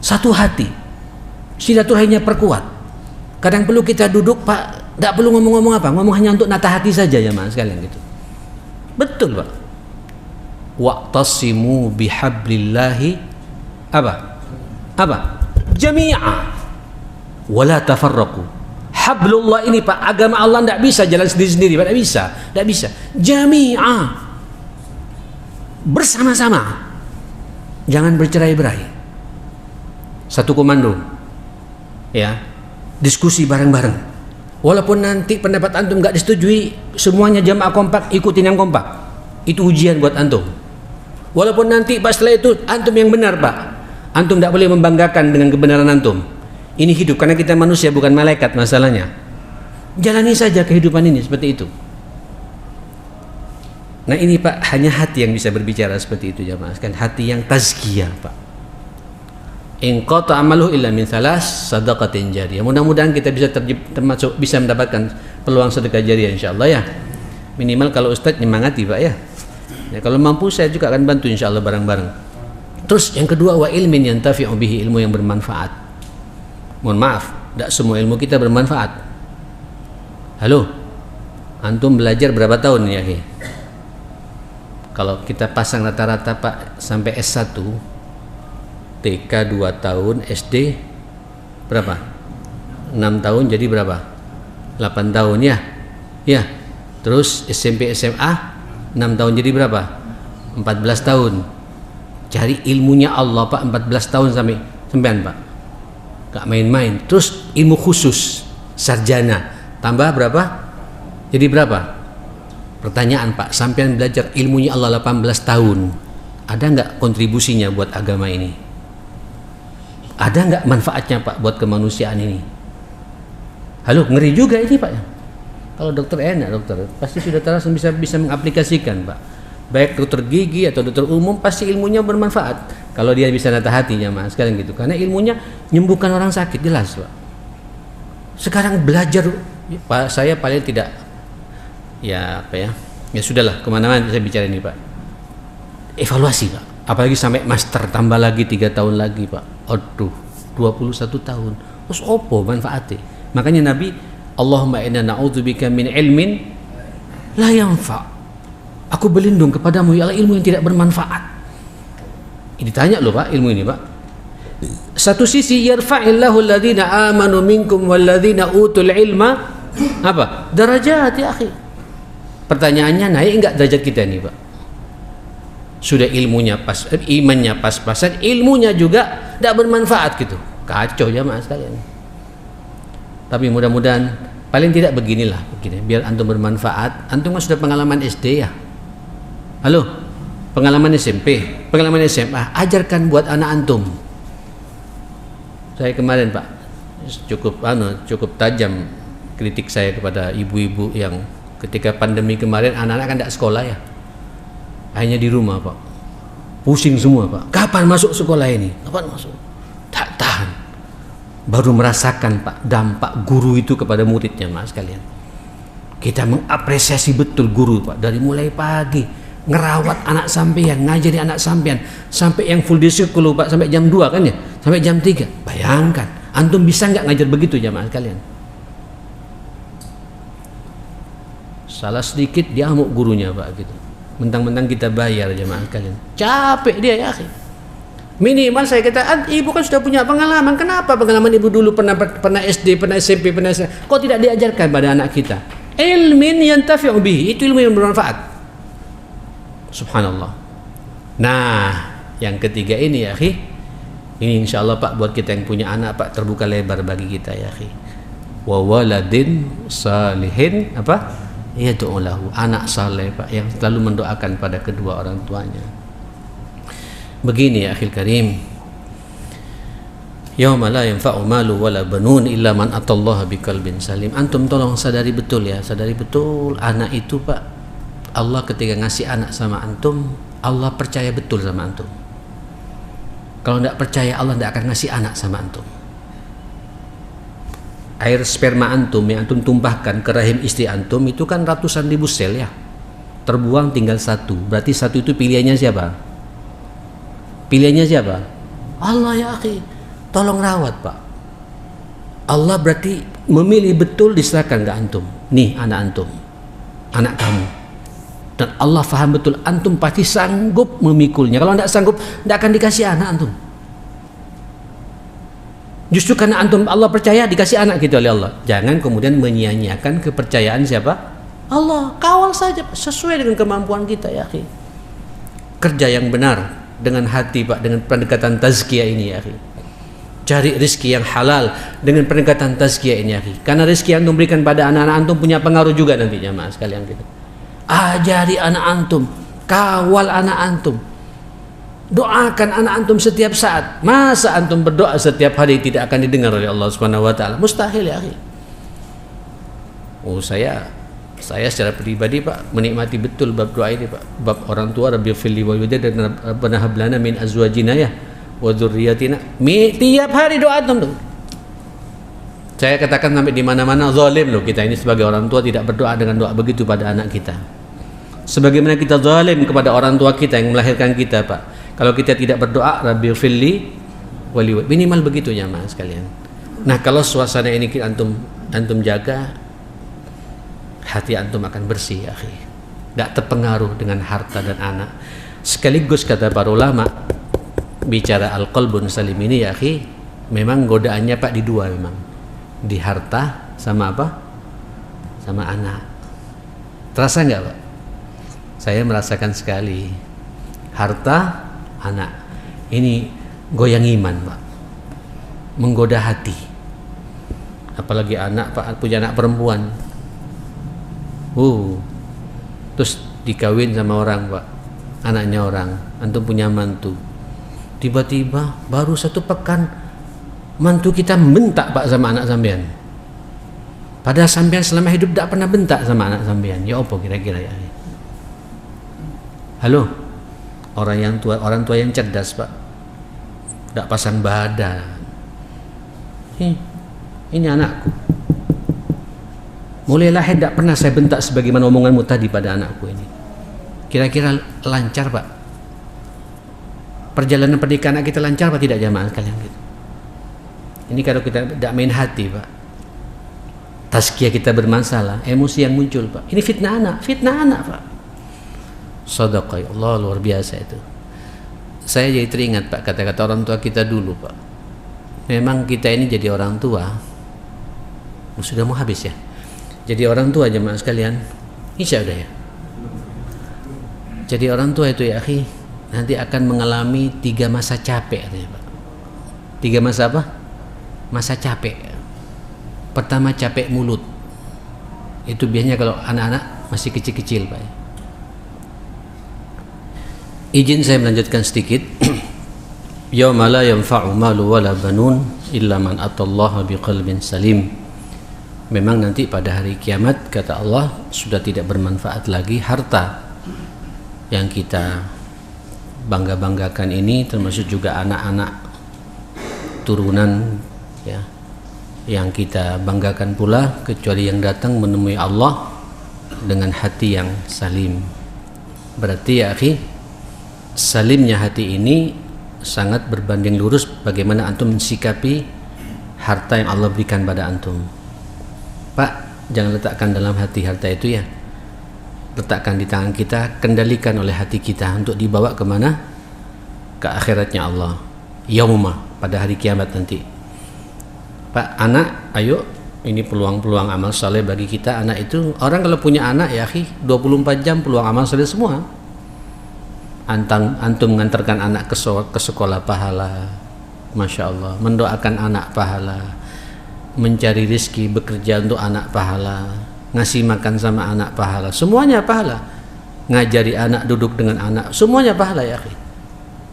satu hati, silaturahimnya perkuat. Kadang perlu kita duduk Pak, tidak perlu ngomong-ngomong apa, ngomong hanya untuk nata hati saja ya mas sekalian gitu. Betul Pak. Wa'tasimu bihablillahi apa? Jami'a wala tafarraqu. Hablullah ini Pak, agama Allah tidak bisa jalan sendiri-sendiri, Pak, tidak bisa. Jami'a, bersama-sama, jangan bercerai-berai. Satu komando, ya, diskusi bareng-bareng. Walaupun nanti pendapat antum nggak disetujui, semuanya jamaah kompak, ikutin yang kompak. Itu ujian buat antum. Walaupun nanti pas setelah itu antum yang benar Pak, antum tidak boleh membanggakan dengan kebenaran antum. Ini hidup karena kita manusia bukan malaikat masalahnya. Jalani saja kehidupan ini seperti itu. Nah ini Pak, hanya hati yang bisa berbicara seperti itu jamaah sekalian, hati yang tazkiyah Pak. In qata amaluhu illa min thalas sadaqatin jariyah. Mudah-mudahan kita bisa termasuk bisa mendapatkan peluang sedekah jariah insyaallah ya. Minimal kalau Ustadz nyemangati Pak ya. Ya kalau mampu saya juga akan bantu insyaallah bareng-bareng. Terus yang kedua, wa ilmin yantafi'u bihi, ilmu yang bermanfaat. Mohon maaf, tidak semua ilmu kita bermanfaat. Halo, antum belajar berapa tahun ya? Kalau kita pasang rata-rata Pak sampai S1, TK 2 tahun, SD berapa? 6 tahun jadi berapa? 8 tahun ya? Ya. Terus SMP SMA 6 tahun jadi berapa? 14 tahun. Cari ilmunya Allah Pak, 14 tahun sampai sembilan Pak. Gak main-main. Terus ilmu khusus sarjana tambah berapa? Jadi berapa? Pertanyaan Pak, sampean belajar ilmunya Allah 18 tahun, ada nggak kontribusinya buat agama ini? Ada nggak manfaatnya Pak buat kemanusiaan ini? Halo, ngeri juga ini Pak. Kalau dokter enak dokter, pasti sudah terasa bisa mengaplikasikan Pak. Baik dokter gigi atau dokter umum, pasti ilmunya bermanfaat. Kalau dia bisa nata hatinya Mas, sekarang gitu. Karena ilmunya nyembuhkan orang sakit, jelas Pak. Sekarang belajar Pak, saya paling tidak ya apa ya, ya sudahlah, kemana-mana saya bicara ini Pak. Evaluasi Pak, apalagi sampai master tambah lagi 3 tahun lagi Pak. Aduh, 21 tahun. Terus opo manfaatnya? Makanya Nabi, Allahumma inna na'udzubika min ilmin la yanfa'. Aku berlindung kepadamu ya Allah, ilmu yang tidak bermanfaat. Ini ditanya loh Pak, ilmu ini Pak. Satu sisi yarfa'illahu alladhina amanu minkum walladhina utul ilma apa? Darajat ya akhi. Pertanyaannya, naik enggak derajat kita ini Pak? Sudah ilmunya pas, imannya pas-pasan, ilmunya juga tidak bermanfaat gitu. Kacau jamaah sekalian. Tapi mudah-mudahan paling tidak beginilah, begini, biar antum bermanfaat. Antum kan sudah pengalaman SD ya. Halo, pengalaman SMP, pengalaman SMA, ajarkan buat anak antum. Saya kemarin Pak cukup tajam kritik saya kepada ibu-ibu yang ketika pandemi kemarin anak-anak kan tidak sekolah ya, hanya di rumah Pak, pusing semua Pak. Kapan masuk sekolah ini? Kapan masuk? Tak tahan. Baru merasakan Pak dampak guru itu kepada muridnya Mas sekalian. Kita mengapresiasi betul guru Pak, dari mulai pagi ngerawat anak sampean, ngajari anak sampean sampai yang full day school Pak, sampai jam 2 kan ya, sampai jam 3. Bayangkan, antum bisa nggak ngajar begitu jamaah sekalian? Salah sedikit dia amuk gurunya Pak gitu. Mentang-mentang kita bayar jamaah sekalian. Capek dia ya akhi. Minimal saya kata, ibu kan sudah punya pengalaman. Kenapa pengalaman ibu dulu pernah SD, pernah SMP, pernah SMA? Kok tidak diajarkan pada anak kita? Ilmin yantafi'u bihi, itu ilmu yang bermanfaat. Subhanallah. Nah, yang ketiga ini ya akhi, ini insyaallah Pak buat kita yang punya anak Pak, terbuka lebar bagi kita ya akhi. Wa waladin salihin apa? Yad'u lahu, anak saleh Pak yang selalu mendoakan pada kedua orang tuanya. Begini ya akhil karim, yauma la yanfa'u malu wala banun illa man atallaha biqalbin salim. Antum tolong sadari betul ya, sadari betul anak itu Pak, Allah ketika ngasih anak sama antum, Allah percaya betul sama antum. Kalau tidak percaya, Allah tidak akan ngasih anak sama antum. Air sperma antum yang antum tumpahkan ke rahim istri antum itu kan ratusan ribu sel ya, terbuang tinggal satu. Berarti satu itu pilihannya siapa? Pilihannya siapa? Allah ya akhi. Tolong rawat Pak. Allah berarti memilih betul, diserahkan ke antum. Nih anak antum, anak kamu. Dan Allah faham betul antum pasti sanggup memikulnya. Kalau tidak sanggup, tidak akan dikasih anak antum. Justru karena antum Allah percaya, dikasih anak gitu oleh Allah. Jangan kemudian menyia-nyiakan kepercayaan siapa? Allah. Kawal saja sesuai dengan kemampuan kita ya akhi. Kerja yang benar dengan hati Pak, dengan pendekatan tazkiyah ini ya akhi. Cari rezeki yang halal dengan pendekatan tazkiyah ini ya akhi. Karena rezeki yang antum berikan pada anak-anak antum punya pengaruh juga nantinya Mas sekalian gitu. Ajari anak antum, kawal anak antum, doakan anak antum setiap saat. Masa antum berdoa setiap hari tidak akan didengar oleh Allah Subhanahu wa taala? Mustahil ya akhi. Oh, saya secara pribadi Pak menikmati betul bab doa ini Pak. Bab orang tua Rabbil firli walidayya dan Rabbana hab lana min azwajina ya wa dzurriyyatina. Tiap hari doa antum tuh. Saya katakan sampai di mana-mana zalim loh kita ini sebagai orang tua tidak berdoa dengan doa begitu pada anak kita. Sebagaimana kita zalim kepada orang tua kita yang melahirkan kita Pak. Kalau kita tidak berdoa Rabbil firli walidayya, minimal begitu ya Mas sekalian. Nah, kalau suasana ini antum jaga, hati antum akan bersih ya akhi, gak terpengaruh dengan harta dan anak. Sekaligus kata para ulama bicara al-qalbun salim ini ya akhi, memang godaannya Pak di dua, memang di harta sama apa, sama anak. Terasa nggak Pak? Saya merasakan sekali harta, anak ini goyang iman Pak, menggoda hati. Apalagi anak Pak, punya anak perempuan, terus dikawin sama orang Pak, anaknya orang, antum punya mantu, tiba-tiba baru 1 pekan mantu kita bentak Pak sama anak sampean, padahal sampean selama hidup tidak pernah bentak sama anak sampean. Ya apa kira-kira ya? Halo, orang tua yang cerdas Pak, tidak pasang badan. Ini anakku, mulai lahir tidak pernah saya bentak sebagaimana omonganmu tadi pada anakku ini. Kira-kira lancar Pak? Perjalanan pernikahan anak kita lancar Pak tidak jamaah sekalian gitu? Ini kalau kita tidak main hati Pak, tazkiyah kita bermasalah, emosi yang muncul Pak. Ini fitnah anak Pak. Sadaqah ya Allah, luar biasa itu. Saya jadi teringat Pak kata-kata orang tua kita dulu Pak. Memang kita ini jadi orang tua, sudah mau habis ya. Jadi orang tua jemaah sekalian, insya Allah ya. Jadi orang tua itu ya akhi, nanti akan mengalami 3 masa capek artinya Pak. 3 masa apa? Masa capek. Pertama capek mulut. Itu biasanya kalau anak-anak masih kecil-kecil Pak. Izin saya melanjutkan sedikit. Yauma la yanfa'u malu wala banun illa man atallaha biqalbin salim. Memang nanti pada hari kiamat kata Allah sudah tidak bermanfaat lagi harta yang kita bangga-banggakan ini, termasuk juga anak-anak turunan ya yang kita banggakan pula, kecuali yang datang menemui Allah dengan hati yang salim. Berarti ya akhi, salimnya hati ini sangat berbanding lurus bagaimana antum mensikapi harta yang Allah berikan pada antum. Pak, jangan letakkan dalam hati harta itu ya, letakkan di tangan kita, kendalikan oleh hati kita untuk dibawa kemana? Ke akhiratnya Allah, yaumah, pada hari kiamat nanti. Pak, anak, ayo, ini peluang-peluang amal saleh bagi kita. Anak itu, orang kalau punya anak ya akhi, 24 jam peluang amal saleh semua. Antum mengantarkan anak ke sekolah pahala, Masya Allah, mendoakan anak pahala, mencari rezeki, bekerja untuk anak pahala, ngasih makan sama anak pahala, semuanya pahala. Ngajari anak, duduk dengan anak, semuanya pahala ya akhi.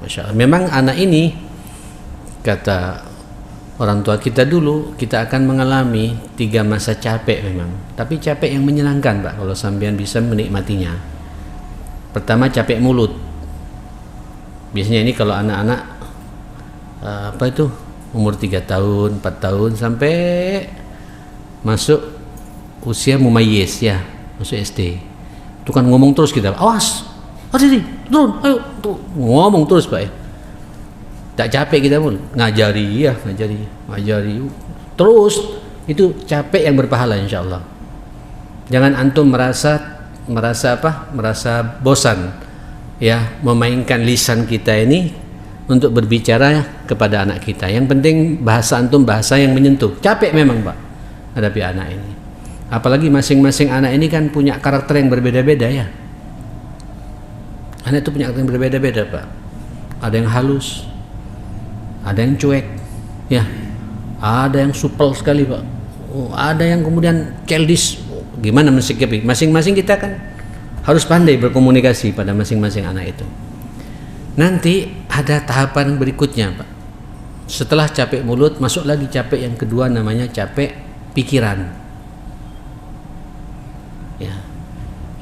Masya Allah. Memang anak ini kata orang tua kita dulu, kita akan mengalami 3 masa capek memang, tapi capek yang menyenangkan Pak kalau sampean bisa menikmatinya. Pertama capek mulut. Biasanya ini kalau anak-anak apa itu umur 3 tahun, 4 tahun sampai masuk usia mumayyiz ya, masuk SD. Itu kan ngomong terus kita, awas, hati-hati, turun, ayo, tuh. Ngomong terus Pak ya. Tak capek kita pun ngajari ya, ngajari terus, itu capek yang berpahala insya Allah. Jangan antum merasa apa? Merasa bosan ya memainkan lisan kita ini untuk berbicara kepada anak kita. Yang penting bahasa antum bahasa yang menyentuh. Capek memang Pak hadapi anak ini. Apalagi masing-masing anak ini kan punya karakter yang berbeda-beda ya. Anak itu punya karakter yang berbeda-beda Pak. Ada yang halus, ada yang cuek ya, ada yang supel sekali Pak, ada yang kemudian childish. Gimana mensikapi? Masing-masing kita kan harus pandai berkomunikasi pada masing-masing anak itu. Nanti ada tahapan berikutnya Pak. Setelah capek mulut, masuk lagi capek yang kedua, namanya capek pikiran.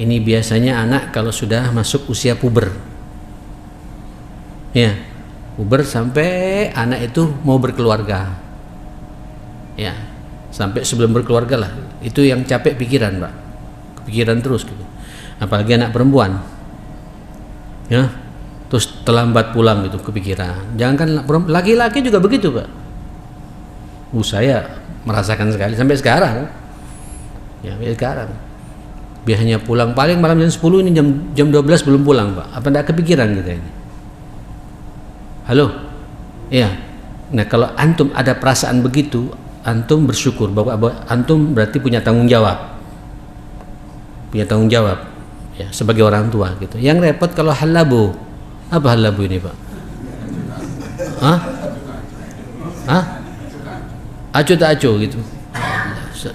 Ini biasanya anak kalau sudah masuk usia puber. Ya, puber sampai anak itu mau berkeluarga. Ya, sampai sebelum berkeluarga lah. Itu yang capek pikiran, Pak. Kepikiran terus gitu. Apalagi anak perempuan. Ya, terus terlambat pulang gitu kepikiran. Jangankan laki-laki juga begitu, Pak. Saya merasakan sekali sampai sekarang. Ya, sampai sekarang. Biasanya pulang paling malam jam 10, ini jam 12 belum pulang, Pak. Apa enggak kepikiran kita ini? Halo? Iya. Nah, kalau antum ada perasaan begitu, antum bersyukur bahwa antum berarti punya tanggung jawab. Punya tanggung jawab ya, sebagai orang tua gitu. Yang repot kalau halabu. Apa halabu ini, Pak? Hah? Hah? Aco tak aco gitu.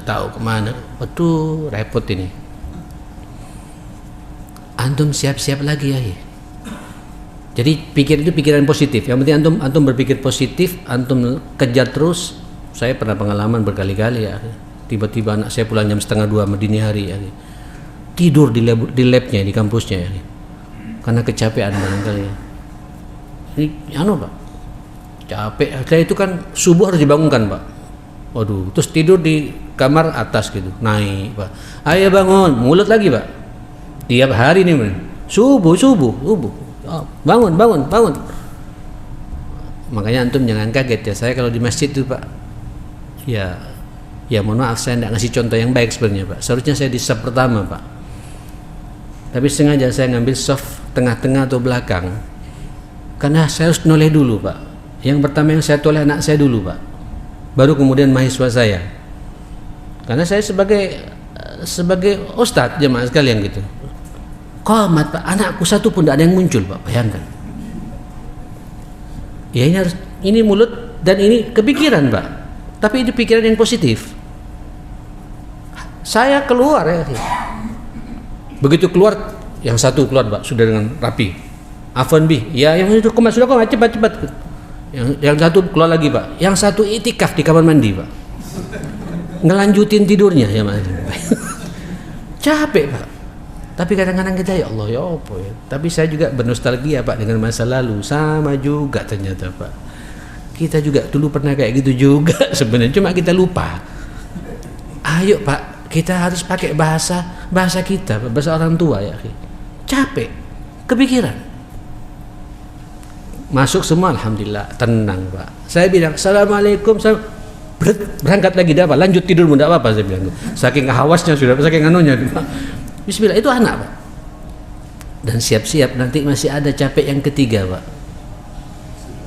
Tahu kemana? Waduh, repot ini. Antum siap-siap lagi ya. Jadi pikir itu pikiran positif. Yang penting antum berpikir positif, antum kejar terus. Saya pernah pengalaman berkali-kali ya. Tiba-tiba anak saya pulang jam 1:30 dini hari ya. Tidur di labnya, di kampusnya ya. Karena kecapean barangkali ya. Ini Pak. Capek. Saya itu kan subuh harus dibangunkan, Pak. Waduh, terus tidur di kamar atas gitu. Naik, Pak. Ayo bangun, mulut lagi, Pak. Tiap hari nih, subuh. Oh, bangun. Makanya antum jangan kaget ya. Saya kalau di masjid itu, Pak, ya mohon maaf saya tidak ngasih contoh yang baik sebenarnya, Pak. Seharusnya saya di saf pertama, Pak. Tapi sengaja saya ngambil saf tengah-tengah atau belakang. Karena saya harus noleh dulu, Pak. Yang pertama yang saya toleh anak saya dulu, Pak. Baru kemudian mahasiswa saya. Karena saya sebagai ustadz jemaah sekalian gitu. Qomat, Pak, anakku satu pun tidak ada yang muncul, Pak, bayangkan. Ya ini mulut dan ini kepikiran, Pak. Tapi itu pikiran yang positif. Saya keluar ya. Begitu keluar, yang satu keluar, Pak, sudah dengan rapi. Afwan bi, ya yang itu sudah cepat. Yang satu keluar lagi, Pak. Yang satu itikaf di kamar mandi, Pak. Ngelanjutin tidurnya ya, Mas. Capek, Pak. Tapi kadang-kadang kita ya Allah ya apa ya. Tapi saya juga bernostalgia, Pak, dengan masa lalu. Sama juga ternyata, Pak. Kita juga dulu pernah kayak gitu juga sebenarnya. Cuma kita lupa. Ayo, Pak, kita harus pakai bahasa kita, bahasa orang tua ya. Capek, kepikiran. Masuk semua, alhamdulillah, tenang, Pak. Saya bilang assalamualaikum, berangkat lagi dah, Pak. Lanjut tidurmu, tidak apa-apa saya bilang. Saking hawasnya sudah, saking anunya, Pak. Bismillah, itu anak, Pak. Dan siap-siap nanti masih ada capek yang ketiga, Pak.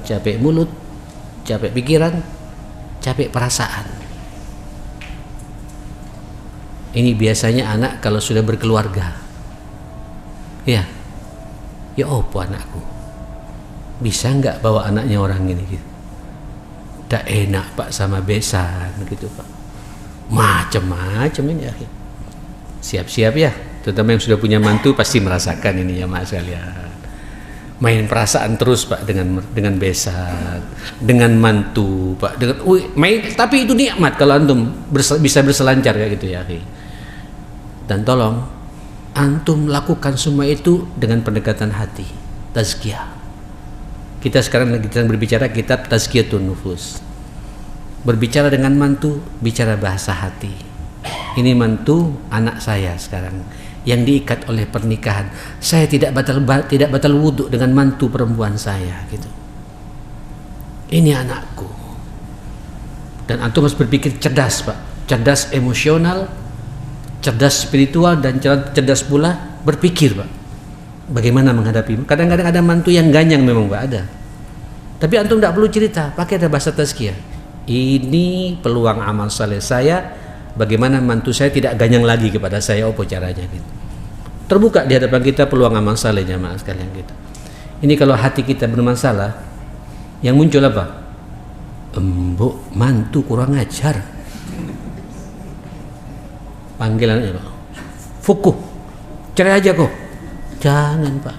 Capek mulut, capek pikiran, capek perasaan. Ini biasanya anak kalau sudah berkeluarga. Ya opo anakku. Bisa nggak bawa anaknya orang ini gitu. Tak enak, Pak, sama besan gitu, Pak. Macam-macam ini ya. Siap-siap ya. Terutama yang sudah punya mantu pasti merasakan ini ya, Mas sekalian. Main perasaan terus, Pak, dengan besan, dengan mantu, Pak, main, tapi itu nikmat kalau antum bisa berselancar kayak gitu ya. Dan tolong antum lakukan semua itu dengan pendekatan hati, tazkiyah. Kita sekarang lagi berbicara kitab Tazkiyatun Nufus. Berbicara dengan mantu, bicara bahasa hati. Ini mantu anak saya sekarang yang diikat oleh pernikahan. Saya tidak batal wudhu dengan mantu perempuan saya gitu. Ini anakku. Dan antum harus berpikir cerdas, Pak. Cerdas emosional, cerdas spiritual, dan cerdas pula berpikir, Pak. Bagaimana menghadapi. Kadang-kadang ada mantu yang ganyang memang, Pak, ada. Tapi antum tidak perlu cerita, pakai ada bahasa tazkiyah. Ini peluang amal saleh saya. Bagaimana mantu saya tidak ganyang lagi kepada saya, apa caranya gitu. Terbuka di hadapan kita peluang amal saleh jamaah sekalian gitu. Ini kalau hati kita bermasalah, yang muncul apa? Mbok mantu kurang ajar. Panggilannya, Pak. Fukuh. Cerai aja kok. Jangan, Pak.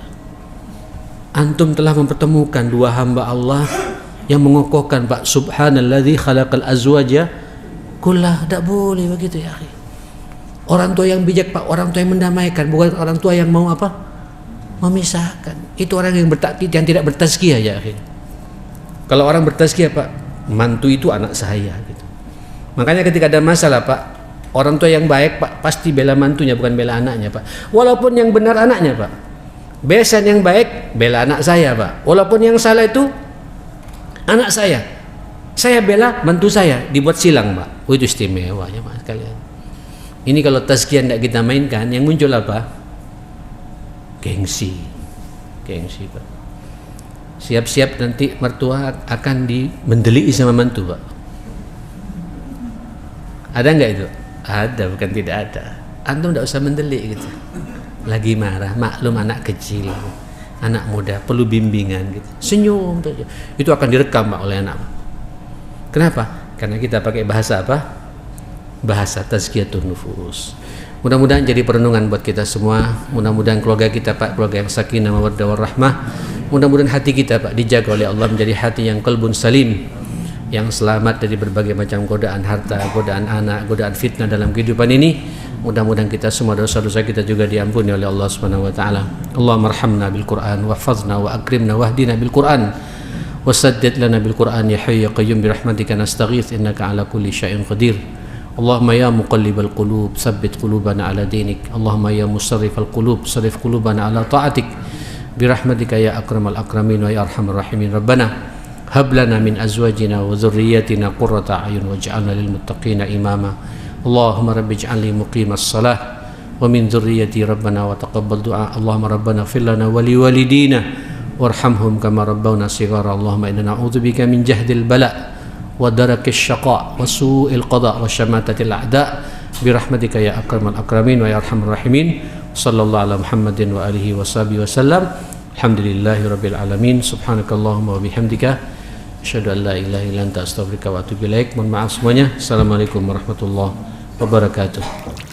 Antum telah mempertemukan dua hamba Allah yang mengokohkan, Pak. Subhanalladzi khalaqal azwaja kullah, tidak boleh begitu ya. Orang tua yang bijak Pak, orang tua yang mendamaikan, bukan orang tua yang mau apa? Memisahkan. Itu orang yang yang tidak bertazkiyah ya akhirnya. Kalau orang bertazkiyah Pak, mantu itu anak saya gitu. Makanya ketika ada masalah Pak, orang tua yang baik Pak pasti bela mantunya, bukan bela anaknya Pak. Walaupun yang benar anaknya Pak. Besan yang baik bela anak saya Pak. Walaupun yang salah itu anak saya bela mantu saya, dibuat silang Pak. Itu istimewanya Pak sekalian. Ini kalau tazkiyah tidak kita mainkan, yang muncul apa? Gengsi Pak. Siap-siap nanti mertua akan dimendelii sama mantu Pak. Ada nggak itu? Ada, bukan tidak ada. Antum tidak usah mendelik gitu. Lagi marah, maklum anak kecil, anak muda perlu bimbingan gitu. Senyum saja. Itu akan direkam Pak oleh anak. Kenapa? Karena kita pakai bahasa apa? Bahasa tazkiyatun nufus. Mudah-mudahan jadi perenungan buat kita semua. Mudah-mudahan keluarga kita Pak, keluarga yang sakinah mawaddah warahmah. Mudah-mudahan hati kita Pak dijaga oleh Allah menjadi hati yang qalbun salim, yang selamat dari berbagai macam godaan harta, godaan anak, godaan fitnah dalam kehidupan ini. Mudah-mudahan kita semua dosa-dosa kita juga diampuni oleh Allah Subhanahu wa taala. Allahumma arhamna bil Qur'an wahfazna wa akrimna wahdina bil Qur'an wasaddid lana bil Qur'an ya hayyu ya qayyum bi rahmatika nastaghits innaka ala kulli syai'in qadir. Allahumma ya muqallibal qulub tsabbit qulubana ala dinik. Allahumma ya musarrifal qulub sarrif qulubana ala ta'atik bi rahmatika ya akramal akramin wa ya arhamar rahimin. Rabbana hab lana min azwajina wa dhurriyyatina qurrata a'yun waj'alna lil muttaqina imama. Allahumma rabbi ij'alni muqimas shalah wa min dhurriyyati rabbana wa taqabbal du'a. Allahumma rabbana ighfir lana wa li walidina warhamhum kama rabbawna shighara. Allahumma inna na'udzubika min jahdil bala' wa darakis syaqa wa su'il qada wa syamatatil a'da bi rahmatika ya akramal akramin wa ya arhamar rahimin. Sallallahu ala Muhammadin wa alihi wa sahbihi wasallam. Alhamdulillahi rabbil alamin. Subhanakallahumma wa bihamdika asyhadu an la ilaha illa anta astaghfiruka wa atubu ilaik. Mohon maaf semuanya. Assalamualaikum warahmatullahi wabarakatuh.